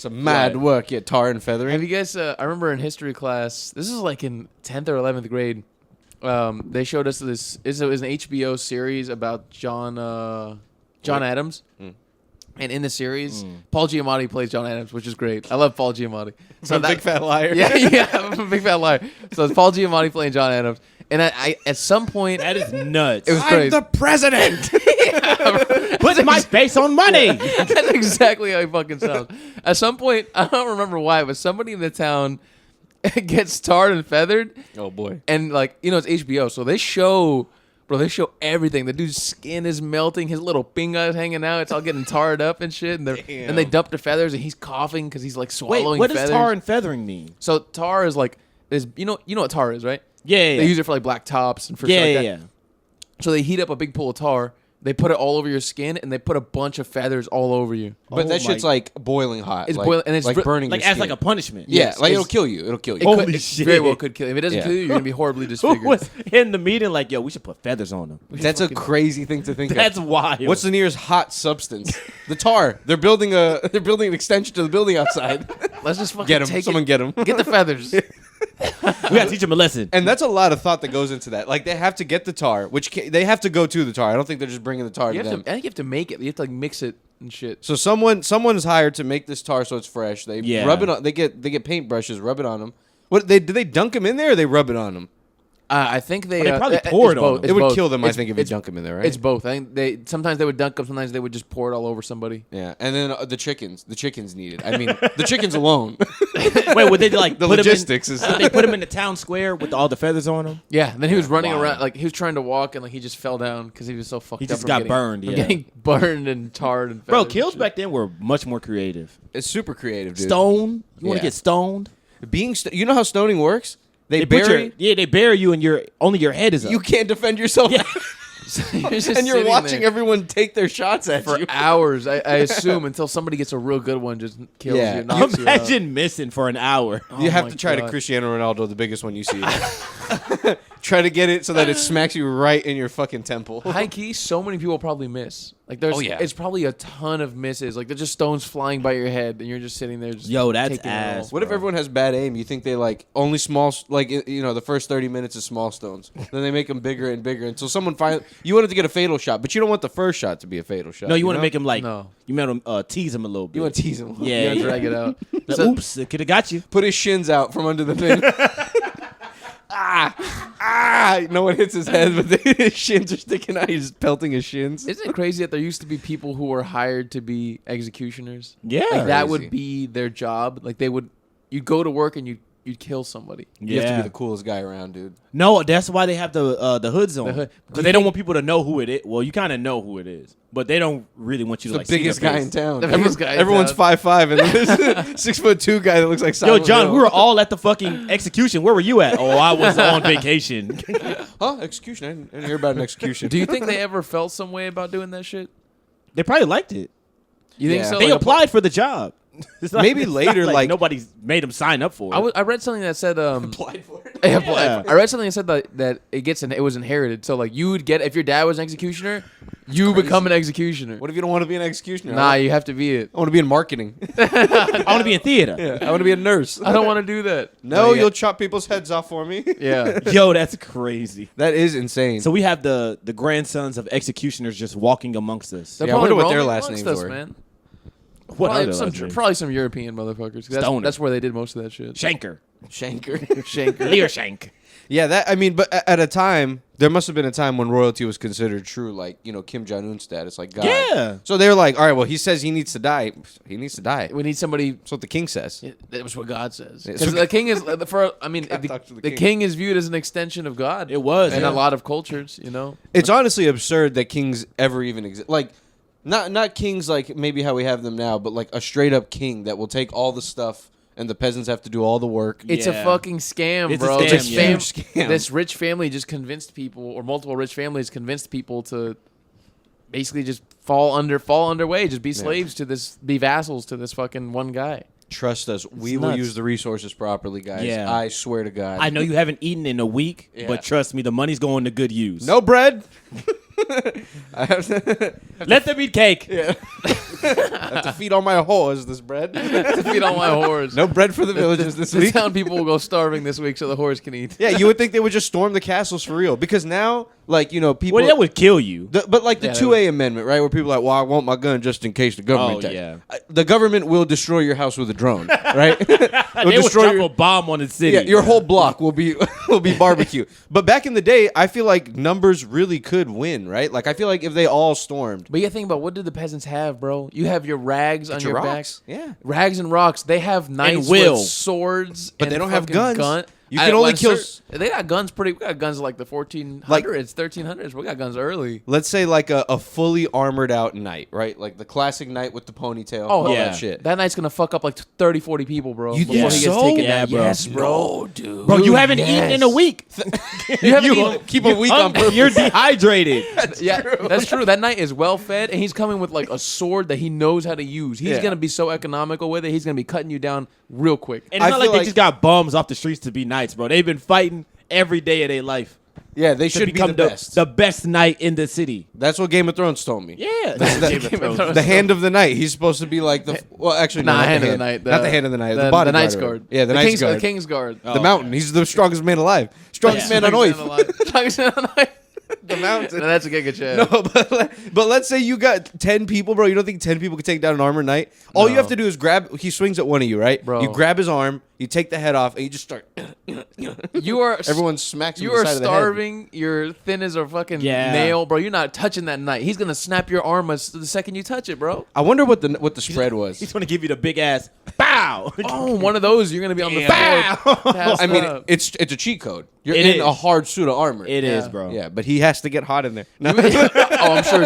Some mad work, tar and feathering. Have you guys? I remember in history class. This is like in 10th or 11th grade. They showed us this. It was an HBO series about John Adams. And in the series, Paul Giamatti plays John Adams, which is great. I love Paul Giamatti. So I'm a big fat liar. Yeah, I'm a big fat liar. So it's Paul Giamatti playing John Adams. And I at some point... That is nuts. It was crazy. I'm the president! Put my face on money! That's exactly how he fucking sounds. At some point, I don't remember why, but somebody in the town gets tarred and feathered. Oh, boy. And, like, you know, it's HBO, so they show everything. The dude's skin is melting. His little pinga is hanging out. It's all getting tarred up and shit. And they dump the feathers, and he's coughing because he's, like, swallowing Wait, what feathers. does tar and feathering mean? So tar is, like, you know what tar is, right? Yeah. They use it for, like, black tops and for shit like that. So they heat up a big pool of tar. They put it all over your skin, and they put a bunch of feathers all over you. But that shit's like boiling hot. It's like, boiling, and it's like burning Like your as skin. like a punishment. Yeah, like it'll kill you. It'll kill you. Holy It shit. very well could kill you. If it doesn't Yeah. kill you, you're going to be horribly Who disfigured. was in the meeting like, yo, we should put feathers on them? That's a crazy thing to think That's of. wild. What's the nearest hot substance? The tar. They're building an extension to the building outside. Let's just fucking Get him. take Someone it. get him. Get the feathers. We gotta teach them a lesson. And that's a lot of thought that goes into that. Like they have to get the tar, they have to go to the tar. I don't think they're just bringing the tar I to them. think you have to make it. You have to like mix it and shit. So someone is hired to make this tar so it's fresh. They Yeah. rub it on. They get paintbrushes, rub it on them. What do they dunk them in there or they rub it on them? I think they, They probably pour it's it on both. them. It would both. kill them, I It's- think, if you it's- dunk them in there, right? It's both. I think sometimes they would dunk them, sometimes they would just pour it all over somebody. Yeah, and then the chickens need it. I mean, the chickens alone. Wait, would they like The put logistics is- Would they put him in the town square with all the feathers on him? Yeah, and then he was running Wow. around like he was trying to walk and like he just fell down because he was so fucked He up. just from got getting- burned, from yeah. getting burned and tarred and Bro, feathered kills and shit. back then were much more creative. It's super creative, dude. Stone? You want Yeah. to get stoned? You know how stoning works? They put bury. they bury you and only your head is up. You can't defend yourself. You're just And you're sitting watching there everyone take their shots at for you. hours. I assume until somebody gets a real good one, just kills Yeah. you. Knocks you out. Imagine missing for an hour. You Oh have my to try God. to Cristiano Ronaldo, the biggest one you see. Try to get it so that it smacks you right in your fucking temple. High key, so many people probably miss. Like there's, Oh, yeah. it's probably a ton of misses. Like they're just stones flying by your head, and you're just sitting there. Just Yo, that's taking it all. ass. What if everyone has bad aim? You think they like only small, like the first 30 minutes is small stones. Then they make them bigger and bigger until someone finally. You want it to get a fatal shot, but you don't want the first shot to be a fatal shot. No, you want to know? make him like No. you want to tease him a little bit. You want to tease him. Yeah, You gotta drag it out. Like, So- oops, it could have got you. Put his shins out from under the thing. No one hits his head, but his shins are sticking out. He's just pelting his shins. Isn't it crazy that there used to be people who were hired to be executioners? Yeah. Like that Crazy. would be their job. Like you'd go to work and you'd kill somebody. You have to be the coolest guy around, dude. No, that's why they have the hoods on. The hood. Because they don't want people to know who it is. Well, you kind of know who it is, but they don't really want you to The like see biggest their guy face. in town. The biggest guy in Everyone's town. 5'5", and then there's a 6'2" guy that looks like Yo, Silent John, Hill. we were all at the fucking execution. Where were you at? Oh, I was on vacation. Huh? Execution? I didn't hear about an execution. Do you think they ever felt some way about doing that shit? They probably liked it. You think Yeah. so? They Like, applied for the job. It's not- Maybe it's not later, like- nobody's made them sign up for it. I read something that said applied for it? Yeah. I read something that said that it was inherited. So like you would get if your dad was an executioner, you become an executioner. What if you don't want to be an executioner? Nah, you have to be it. I want to be in marketing. I want to be in theater. I want to be a nurse. I don't want to do that. No, yeah. you'll chop people's heads off for me. Yeah. Yo, that's crazy. That is insane. So we have the grandsons of executioners just walking amongst us. They're Yeah, I wonder probably what their roaming last amongst names us, were. man. What Probably other some, last names? probably some European motherfuckers. Stoner. That's where they did most of that shit. Shanker. Shanker. Shanker. Lear Shank. Yeah, but at a time, there must have been a time when royalty was considered true, like, Kim Jong-un status, like God. Yeah. So they were like, all right, well, he says he needs to die. He needs to die. We need somebody. That's what the king says. That was what God says. Yeah, Because so- the king is the talk to the the king. king is viewed as an extension of God. It was, in yeah. a lot of cultures. It's honestly absurd that kings ever even exist. Like, not kings like maybe how we have them now, but like a straight up king that will take all the stuff and the peasants have to do all the work. It's a Yeah. fucking scam, It's a bro. scam, This yeah. Huge scam. This rich family just convinced people, or multiple rich families convinced people to basically just fall underway, just be slaves to this, be vassals to this fucking one guy. Trust us, we will nuts. use the resources properly, guys. Yeah. I swear to God. I know you haven't eaten in a week, Yeah. but trust me, the money's going to good use. No bread. I have Let them eat cake. Yeah. I have to feed all my whores this bread. To feed all my whores. No bread for the villages this The week. town people will go starving this week so the whores can eat. Yeah, you would think they would just storm the castles for real. Because now, like, you know, people... Well, that would kill you. But like the Yeah, 2A amendment, right? Where people are like, well, I want my gun just in case the government attacks. yeah. The government will destroy your house with a drone, right? They would drop a bomb on the city. Yeah, your whole block will be barbecue. But back in the day, I feel like numbers really could win, right? Like I feel like if they all stormed, But you think about what did the peasants have, bro? You have your rags on your your rocks. back. Yeah. Rags and rocks. They have knights will. with swords, But and they don't have fucking guns. You can only kill They got guns pretty. We got guns like the 1400s, Like- 1300s. We got guns early. let's say like a fully armored out knight, right? Like the classic knight with the ponytail. Oh, all yeah. that shit. That knight's gonna fuck up like 30, 40 people, bro. You before think he gets so? taken Yeah, down. bro. Yes, bro. No, dude. Bro, you Dude, haven't eaten in a yes. week. You haven't eaten. keep a week on purpose. You're dehydrated. Yeah, that's true. That knight is well fed, and he's coming with like a sword that he knows how to use. He's Yeah. gonna be so economical with it. He's gonna be cutting you down real quick. And it's I not feel like they like- just got bums off the streets to be knights, bro. They've been fighting every day of their life Yeah, they to should be become the best. the best knight in the city. That's what Game of Thrones told me. Yeah, The hand of the night. He's supposed to be like the actually no, Nah, not hand the of the night. not the hand of the night. The, bodyguard. Knight's or guard. whatever. Yeah, the Knight's guard. The King's guard. The mountain. He's the strongest man alive. Strongest man on earth. Strongest man on earth. The mountain. No, that's a Giga Chad. No, but let's say you got 10 people, bro. You don't think 10 people could take down an armored knight? All you No. have to do is grab. He swings at one of you, right? Bro. You grab his arm, you take the head off, and you just start. You are Everyone smacks him You in the are side of the head. starving. You're thin as a fucking Yeah. nail, bro. You're not touching that knight. He's gonna snap your arm the second you touch it, bro. I wonder what the spread was. He's gonna give you the big ass bow. Oh, one of those. You're gonna be on the Bow. floor. passed I mean, up. it's a cheat code. You're It in is. a hard suit of armor. It is, Yeah. bro. Yeah, but he has to get hot in there. No, Oh, I'm sure.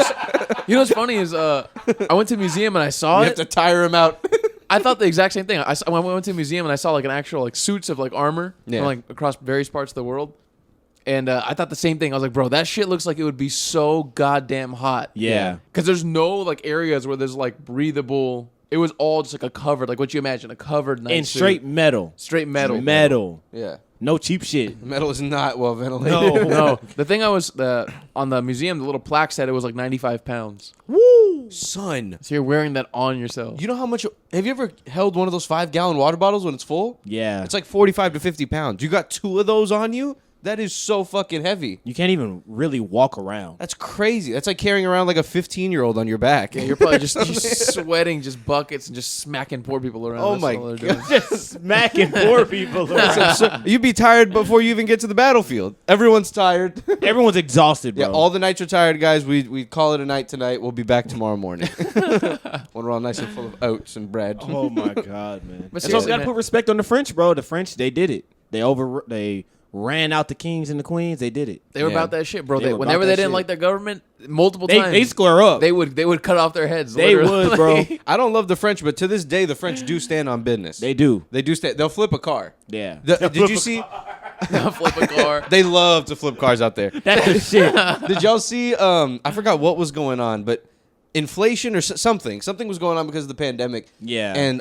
You know what's funny is I went to a museum and I saw you it. have to tire him out. I thought the exact same thing. I went to a museum and I saw like an actual like suits of like armor Yeah. from like across various parts of the world. And I thought the same thing. I was like, bro, that shit looks like it would be so goddamn hot. Yeah. Because there's no like areas where there's like breathable. It was all just like a covered, like what you imagine, a covered night And suit. straight metal. Straight metal. Metal. Yeah, No cheap shit. metal is not well ventilated. No. No, the thing I was on the museum, the little plaque said it was like 95 pounds. Woo, son. So you're wearing that on yourself. You know how much? Have you ever held one of those 5-gallon water bottles when it's full? Yeah. It's like 45 to 50 pounds. You got 2 of those on you? That is so fucking heavy. You can't even really walk around. That's crazy. That's like carrying around like a 15-year-old on your back. Yeah, you're probably just sweating, just buckets, and just smacking poor people around. Oh That's my all they're doing. Just smacking poor people. You'd be tired before you even get to the battlefield. Everyone's tired. Everyone's exhausted, bro. Yeah, all the nights are tired, guys. We call it a night tonight. We'll be back tomorrow morning when we're all nice and full of oats and bread. Oh my god, man. But So seriously, we gotta man. put respect on the French, bro. The French, they did it. They ran out the kings and the queens. They did it. They were Yeah. about that shit, bro. They were about Whenever that they didn't shit. like their government, multiple They times square up. They would cut off their heads. They literally. would, bro. I don't love the French, but to this day, the French do stand on business. They do. They do stand. They'll flip a car. Yeah. Did you see? Flip a car. They love to flip cars out there. That's the shit. Did y'all see? I forgot what was going on, but inflation or something was going on because of the pandemic. Yeah. and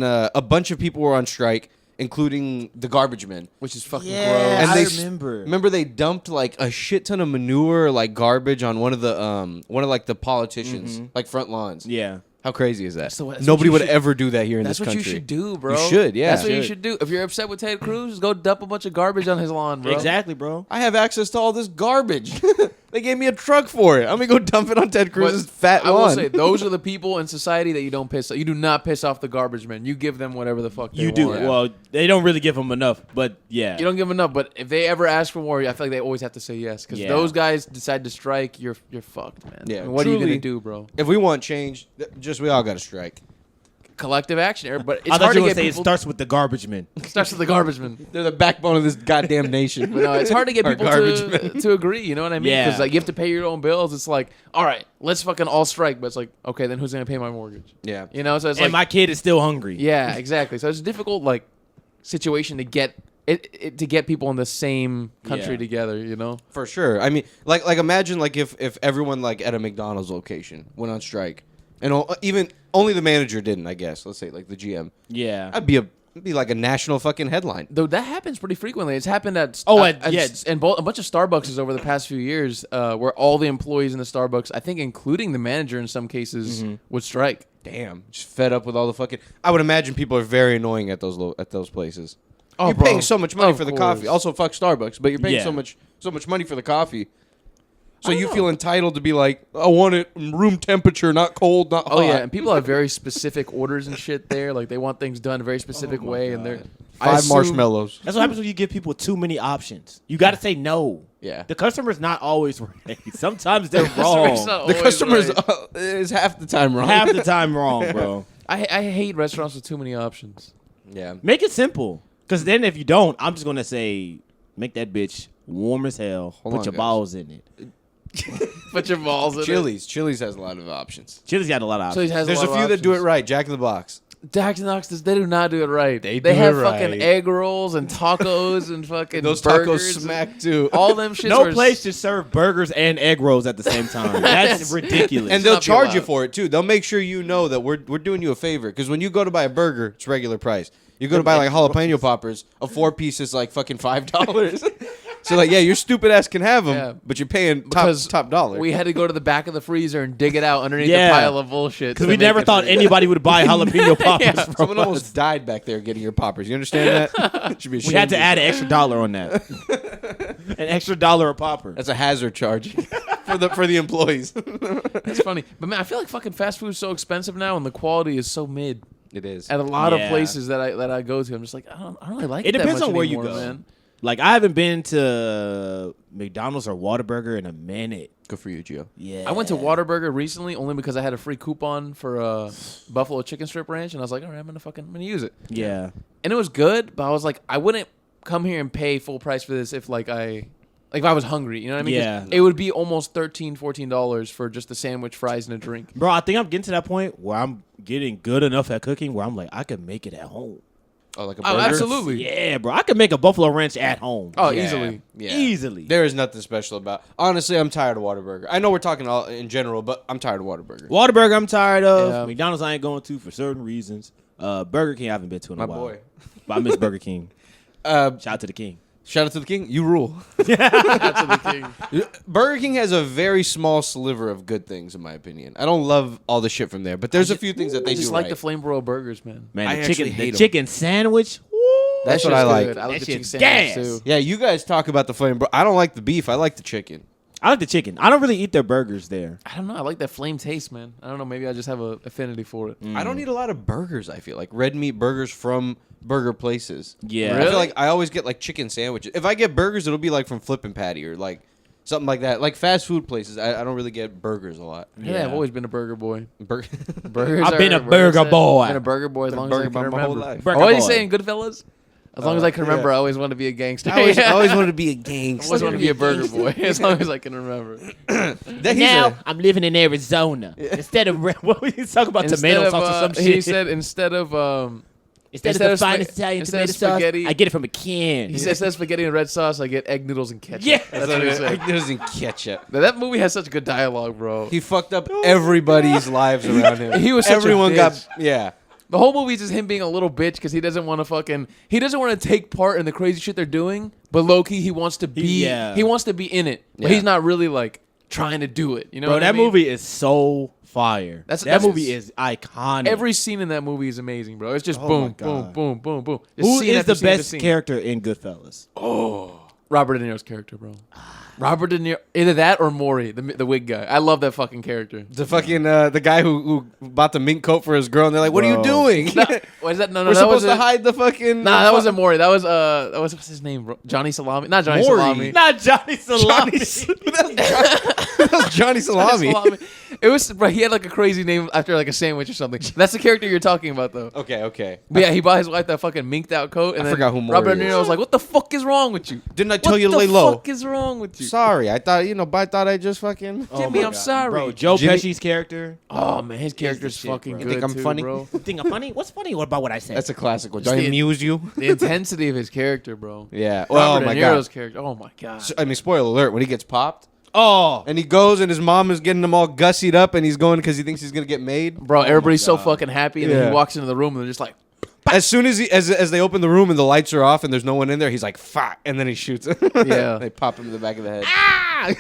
a bunch of people were on strike, including the garbage men. Which is fucking Yeah, gross. And I they remember. Remember they dumped like a shit ton of manure, like garbage, on one of like the politicians, like front lawns. Yeah. How crazy is that? So that's Nobody what would you should- ever do that here in That's this what country. you should do, bro. You should, yeah. That's what you Should. should do. If you're upset with Ted Cruz, just go dump a bunch of garbage on his lawn, bro. Exactly, bro. I have access to all this garbage. They gave me a truck for it. I'm gonna go dump it on Ted Cruz's fat I lawn. will say those are the people in society that you don't piss. You do not piss off the garbage men. You give them whatever the fuck they You do. want. Well, they don't really give them enough, but yeah. You don't give them enough, but if they ever ask for more, I feel like they always have to say yes. Because Yeah. those guys decide to strike, you're fucked, man. Yeah, I mean, what are you truly. gonna do, bro? If we want change, we all got to strike. Collective action, but it's I thought hard you to were get going to say it people. starts with the garbage men. Starts with the garbage men. They're the backbone of this goddamn nation. But no, it's hard to get Our people garbage to, men. to agree. You know what I mean? Yeah. Because like you have to pay your own bills. It's like, all right, let's fucking all strike. But it's like, okay, then who's gonna pay my mortgage? Yeah. You know, so it's And like, my kid is still hungry. yeah, exactly. So it's a difficult like situation to get it to get people in the same country Yeah. together. You know? For sure. I mean, like imagine like if everyone like at a McDonald's location went on strike, and even only the manager didn't. I guess let's say like the GM. Yeah. I'd be be like a national fucking headline. Though that happens pretty frequently. It's happened at yes. and a bunch of Starbucks over the past few years, where all the employees in the Starbucks, I think including the manager in some cases, would strike. Damn, just fed up with all the fucking. I would imagine people are very annoying at those places. Oh, you're bro. paying so much money Of for the course. coffee. Also, fuck Starbucks, but you're paying Yeah. so much money for the coffee. So you feel entitled to be like, I want it room temperature, not cold, not hot. Oh yeah, and people have very specific orders and shit there. Like they want things done a very specific way, and they're I 5 assume- marshmallows. That's what happens when you give people too many options. You got to say no. Yeah. The customer's not always right. Sometimes they're wrong. The customer's is half the time wrong. Half the time wrong, bro. I hate restaurants with too many options. Yeah. Make it simple. Because then if you don't, I'm just going to say, make that bitch warm as hell. Hold Put on, your guys. balls in it. Put your balls in Chili's has a lot of options. Chili's got a lot of Chili's options. has There's a a lot few of that do it options. right. Jack in the Box. Jack in the Box, they do not do it right. They do have it fucking right. egg rolls and tacos and fucking Those burgers tacos smack too. All them shits No are place to serve burgers and egg rolls at the same time. That's ridiculous. And they'll not be charge you allowed. for it too. They'll make sure you know that we're doing you a favor. Because when you go to buy a burger, it's regular price. You go to buy like jalapeno poppers, a 4-piece is like fucking $5. So like, yeah, your stupid ass can have them, Yeah. but you're paying Because top dollar. We had to go to the back of the freezer and dig it out underneath Yeah. the pile of bullshit. Because we never thought anybody would buy jalapeno poppers Yeah. from Someone us. almost died back there getting your poppers. You understand that? It should be We had ashamed to of add an yourself. extra $1 on that. An extra $1 a popper. That's a hazard charge for the employees. It's funny. But man, I feel like fucking fast food is so expensive now and the quality is so mid. It is. At a lot of Yeah. places that I go to, I'm just like, I don't really like it. It that depends much on where you anymore, go. man. Like, I haven't been to McDonald's or Whataburger in a minute. Good for you, Gio. Yeah. I went to Whataburger recently only because I had a free coupon for Buffalo Chicken Strip Ranch, and I was like, all right, I'm gonna use it. Yeah. And it was good, but I was like, I wouldn't come here and pay full price for this if if I was hungry, you know what I mean? 'Cause Yeah. it would be almost $13-14 for just a sandwich, fries, and a drink. Bro, I think I'm getting to that point where I'm getting good enough at cooking where I'm like, I can make it at home. Oh, like a Oh, burger? absolutely. Yeah, bro. I can make a Buffalo Ranch at home. Oh, Yeah. easily. Yeah. Easily. There is nothing special about. Honestly, I'm tired of Whataburger. I know we're talking all in general, but I'm tired of Whataburger. Whataburger, I'm tired of. Yeah. McDonald's, I ain't going to for certain reasons. Burger King, I haven't been to in My a while. boy. But I miss Burger King. Shout out to the King. Shout out to the King. You rule. That's the king. Burger King has a very small sliver of good things, in my opinion. I don't love all the shit from there, but there's a few things that they I just do like right. the flame broil burgers, man. Man, I the actually chicken, hate 'em. the chicken sandwich. Woo. That's That what I shit's like. good. I like That the chicken shit's sandwich gas. too. Yeah, you guys talk about the flame, bro. I don't like the beef. I like the chicken. I like the chicken. I don't really eat their burgers there. I don't know. I like that flame taste, man. I don't know. Maybe I just have a affinity for it. I don't eat a lot of burgers, I feel like. Red meat burgers from burger places. Yeah. I Really? feel like I always get like chicken sandwiches. If I get burgers, it'll be like from Flippin' Patty or like something like that. Like fast food places, I don't really get burgers a lot. Yeah, I've always been a burger boy. Burger. Burgers. I've been a burgers burger are- boy. Been a burger boy as long as I burger can boy my whole remember. life. Burger What are you boy. saying, Goodfellas? As long as I can remember, I always want to be a gangster. I always wanted to be a gangster. I always want to be a burger boy as long as I can remember. I'm living in Arizona. Instead of what were you talking about? Tomato Instead sauce of, or some he shit. said instead of instead instead of of the finest spa- Italian instead tomato of spaghetti- sauce, I get it from a can. he said instead of spaghetti and red sauce, I get egg noodles and ketchup. Yeah. That's what he said. It doesn't catch it. Now, that movie has such good dialogue, bro. He fucked up everybody's lives around him. He was such a Everyone bitch. got yeah. The whole movie is just him being a little bitch because he doesn't want to he doesn't want to take part in the crazy shit they're doing, but low key he wants to be he wants to be in it, but Yeah. he's not really like trying to do it. You know, Bro, what I that mean? movie is so fire. That's that movie just- is iconic. Every scene in that movie is amazing, bro. It's just Oh my boom, boom, God. boom, boom, boom. Just Who scene is after the scene after best scene. character in Goodfellas? Robert De Niro's character, bro. Robert De Niro, either that or Maury, the wig guy. I love that fucking character. The fucking the guy who bought the mink coat for his girl, and they're like, "What are you Bro. doing? What is that? No, We're that supposed to wasn't- hide the fucking." Nah, that wasn't Maury. That was what's his name, bro? Johnny Salami. Not Johnny Maury. Salami. Not Johnny Salami. That was Johnny Salami. Salami. It was, bro. He had like a crazy name after like a sandwich or something. That's the character you're talking about, though. Okay. But yeah, he bought his wife that fucking minked out coat, and I then forgot who Maury Robert De Niro is. was like, "What the fuck is wrong with you? Didn't I tell What you to the lay low? fuck is wrong with you?" Sorry, I thought I just fucking. Jimmy, I'm sorry. Bro, Joe Jimmy- Pesci's character. Oh man, his character's shit, fucking bro. good. You think I'm too, funny? bro? You think I'm funny? What's funny about what I said? That's a classic one. Do Just I the- amuse you? The intensity of his character, bro. Yeah. Well, oh Robert my De god. Niro's character. Oh my god. I mean, spoiler alert: when he gets popped, oh, and he goes, and his mom is getting him all gussied up, and he's going because he thinks he's gonna get made. Bro, everybody's so God. fucking happy, and then Yeah. he walks into the room, and they're just like, As soon as as they open the room and the lights are off and there's no one in there, he's like, "Fuck!" and then he shoots him. Yeah. They pop him in the back of the head. Ah!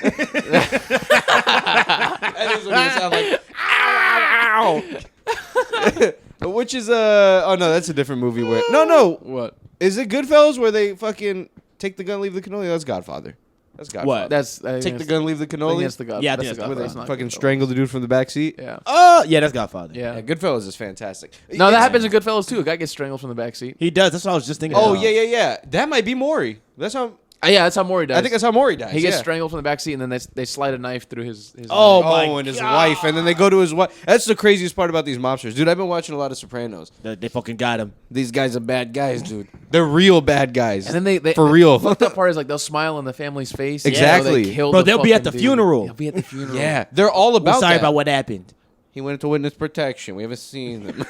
That is what he sound like. Ow, ow, ow. Which is oh no, that's a different movie. Where no, What? is it Goodfellas where they fucking take the gun, leave the cannoli? That's Godfather. That's Godfather. What? That's Take the gun, leave the I think cannoli. that's the God. Yeah, I that's think the that's Godfather. Godfather. It's not Fucking Goodfellas. strangle the dude from the back seat. Yeah. Yeah, that's Godfather. Yeah. Yeah, Goodfellas is fantastic. No, that It's- happens in Goodfellas too. A guy gets strangled from the back seat. He does. That's what I was just thinking. Oh about. yeah. That might be Maury. That's how. Yeah, that's how Maury dies. I think that's how Maury dies. he gets yeah. strangled from the back seat, and then they slide a knife through his Oh, neck. my and his God. wife, and then they go to his wife. That's the craziest part about these mobsters, dude. I've been watching a lot of Sopranos. They fucking got him. These guys are bad guys, dude. They're real bad guys. And then they for real. The fucked up part is like they'll smile in the family's face. Exactly. They kill Bro, the they'll be at fucking the dude. funeral. They'll be at the funeral. Yeah, they're all about. We're sorry that. about what happened. He went into witness protection. We haven't seen them.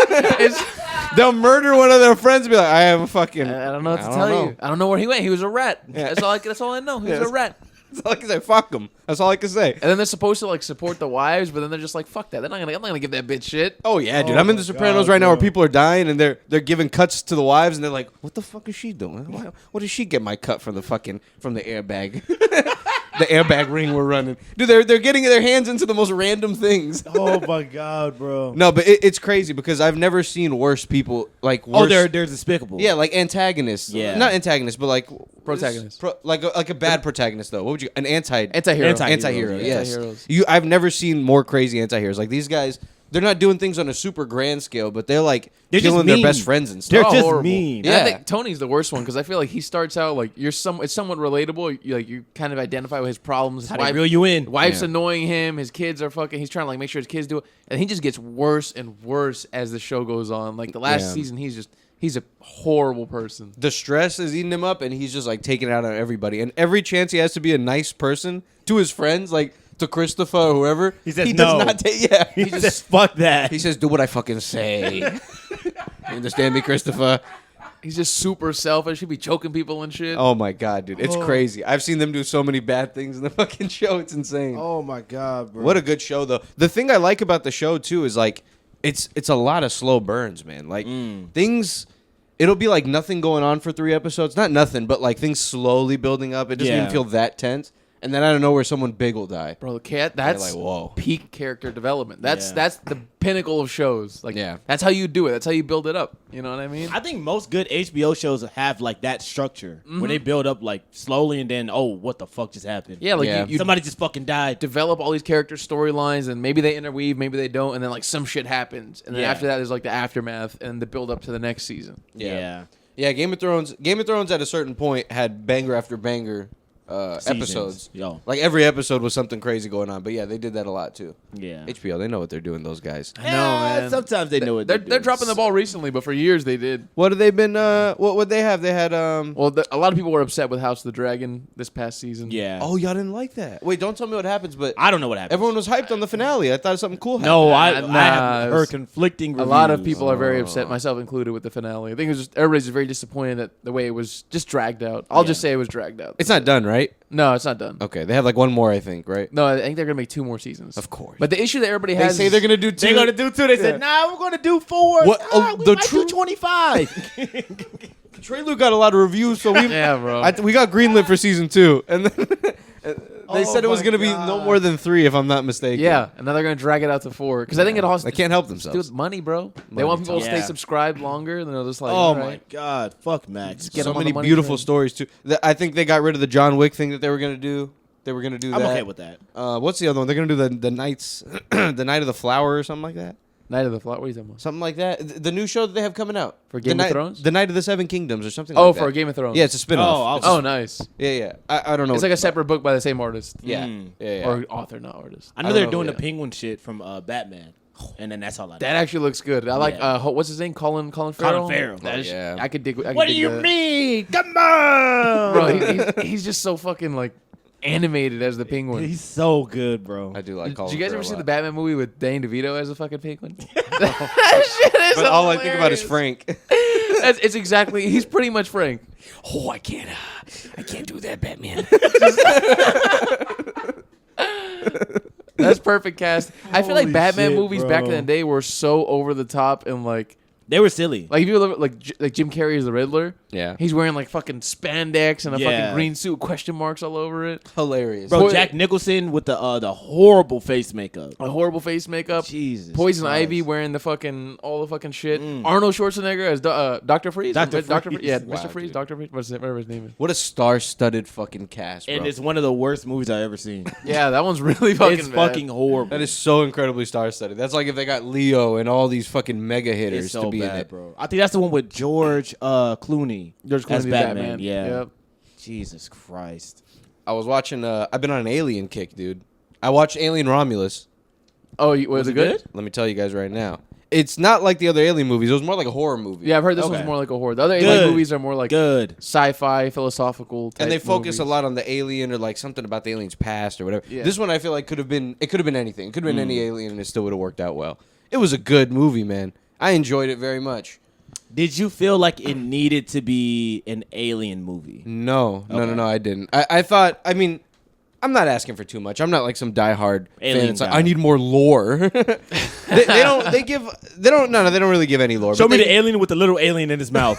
It's- They'll murder one of their friends and be like, I have a fucking. I don't know what to I tell don't you. I don't know where he went. He was a rat. Yeah. That's all I know. He was Yes. a rat. That's all I can say. Fuck them. That's all I can say. And then they're supposed to like support the wives, but then they're just like, fuck that. I'm not gonna give that bitch shit. Oh yeah, dude. Oh I'm in my The Sopranos God, right now where bro. people are dying and they're giving cuts to the wives and they're like, what the fuck is she doing? What did she get my cut from the airbag? The airbag ring we're running. Dude, they're getting their hands into the most random things. Oh my God, bro. No, but it's crazy because I've never seen worse people like worse. Oh, they're despicable. yeah, like antagonists. Yeah. Not antagonists, but like Protagonists. like a bad protagonist though. What would you Antihero. Antihero, yes. Antiheroes. I've never seen more crazy antiheroes. Like these guys, they're not doing things on a super grand scale, but they're like They're just killing their mean. best friends and They're stuff. just horrible. mean. And I Yeah. think Tony's the worst one because I feel like he starts out like it's somewhat relatable. You kind of identify with his problems. His How they reel you in. Wife's Yeah. annoying him. His kids are fucking. He's trying to like make sure his kids do it, and he just gets worse and worse as the show goes on. Like the last Yeah. season, he's a horrible person. The stress is eating him up, and he's just like taking it out on everybody. And every chance he has to be a nice person to his friends, like to Christopher or whoever, He says he no. does not take. Yeah, He just fuck that. he says, "Do what I fucking say." You understand me, Christopher? He's just super selfish. He'd be choking people and shit. Oh my god, dude, it's Oh. crazy. I've seen them do so many bad things in the fucking show. It's insane. Oh my God, bro. What a good show, though. The thing I like about the show too is like it's a lot of slow burns, man. Like things, it'll be like nothing going on for 3 episodes. Not nothing, but like things slowly building up. It doesn't Yeah. even feel that tense. And then I don't know where someone big will die. Bro, the cat. That's like, whoa. peak character development. That's Yeah. that's the pinnacle of shows. Like, Yeah. that's how you do it. That's how you build it up. You know what I mean? I think most good HBO shows have like that structure where they build up like slowly and then what the fuck just happened? Yeah, like Yeah. you Somebody just fucking died. develop all these character storylines, and maybe they interweave, maybe they don't, and then like some shit happens, and then Yeah. after that there's like the aftermath and the build up to the next season. Yeah. Yeah, Game of Thrones at a certain point had banger after banger episodes. Yo. Like every episode was something crazy going on. But yeah, they did that a lot too. Yeah. HBO, they know what they're doing, those guys. I know, man. Sometimes they know what They're doing. dropping the ball recently, but for years they did. What have they been what would they have? They had Well, a lot of people were upset with House of the Dragon this past season. Yeah. Oh, y'all didn't like that. Wait, don't tell me what happens, but I don't know what happened. everyone was hyped on the finale. I thought something cool happened. No, Nah, I it have was- heard conflicting A reviews. lot of people are very upset, myself included, with the finale. I think it was just everybody's just very disappointed that the way it was just dragged out. I'll just say it was dragged out. It's not done, right? No, it's not done. Okay, they have like one more, I think, right? No, I think they're gonna make 2 more seasons. Of course. But the issue that everybody They has say is- they're gonna do 2. They're gonna do 2. They said, "Nah, we're gonna do 4. What- We the might true- do 25." Trey Luke got a lot of reviews, so we Yeah, bro. we got greenlit for season 2, and then they Oh said it was my gonna be no God. more than 3, if I'm not mistaken. Yeah, and now they're gonna drag it out to 4 because I think it also They can't help to do themselves. with money, bro. They Money want people to talks. stay Yeah. subscribed longer, and they're just like, Oh all my right. God, fuck Max. get So them on many the money beautiful train. stories too. I think they got rid of the John Wick thing that they were gonna do. They were gonna do that. I'm okay with that. What's the other one? They're gonna do the Knights, the Night of the Flower or something like that. Night of the Flower. What are you talking about? Something like that. The new show that they have coming out For The Game of Night- Thrones? The Night of the Seven Kingdoms or something. Oh, like for that. Game of Thrones. Yeah, it's a spin-off. Oh, Oh, nice. Yeah. I don't know. It's what like a separate book by the same artist. Yeah. Mm. Yeah. Or author, not artist. I know don't they're know, doing yeah. the Penguin shit from Batman, and then that's all I know. That actually looks good. I like. Yeah. What's his name? Colin Farrell. Farrell. That is- yeah. I could dig. I could What do dig you that. mean? Come on, bro? He's just so fucking like animated as the Penguin. He's so good, bro. I do like. Did you guys ever see the bat? Batman movie with Danny DeVito as a fucking penguin? But all I think about is Frank. It's exactly. He's pretty much Frank. Oh, I can't do that, Batman. That's perfect cast. I feel like Holy Batman shit, movies back in bro. the day were so over the top and like They were silly. Like if you look like Jim Carrey is the Riddler. Yeah. He's wearing like fucking spandex and a Yeah. fucking green suit, question marks all over it. Hilarious. Bro, Jack Nicholson with the horrible face makeup. A horrible face makeup. Jesus. Poison Christ. Ivy wearing the fucking all the fucking shit. Arnold Schwarzenegger as Dr. Freeze. Dr. Dr. Freeze. Yeah, Wow, Mr. Freeze. dude. Dr. Freeze. Whatever his name is. What a star-studded fucking cast, bro. And it's one of the worst movies I've ever seen. Yeah, that one's really fucking. It's bad. fucking horrible. That is so incredibly star-studded. That's like if they got Leo and all these fucking mega hitters It's so to be in bad, it. bro. I think that's the one with George Clooney. George as Clooney's Batman. Yeah. Yep. Jesus Christ. I was watching. I've been on an Alien kick, dude. I watched Alien Romulus. Oh, was it good? Let me tell you guys right now. It's not like the other Alien movies. It was more like a horror movie. Yeah, I've heard this Okay. one's more like a horror. The other Good. Alien movies are more like Good. sci-fi, philosophical. Type And they focus movies. a lot on the alien or like something about the alien's past or whatever. Yeah. This one I feel like could have been anything. It could have been any alien and it still would have worked out well. It was a good movie, man. I enjoyed it very much. Did you feel like it needed to be an alien movie? No, Okay. no, I didn't. I thought, I mean, I'm not asking for too much. I'm not like some diehard Alien fan. It's like, guy. I need more lore. they don't really give any lore. Show but me they- the alien with the little alien in his mouth.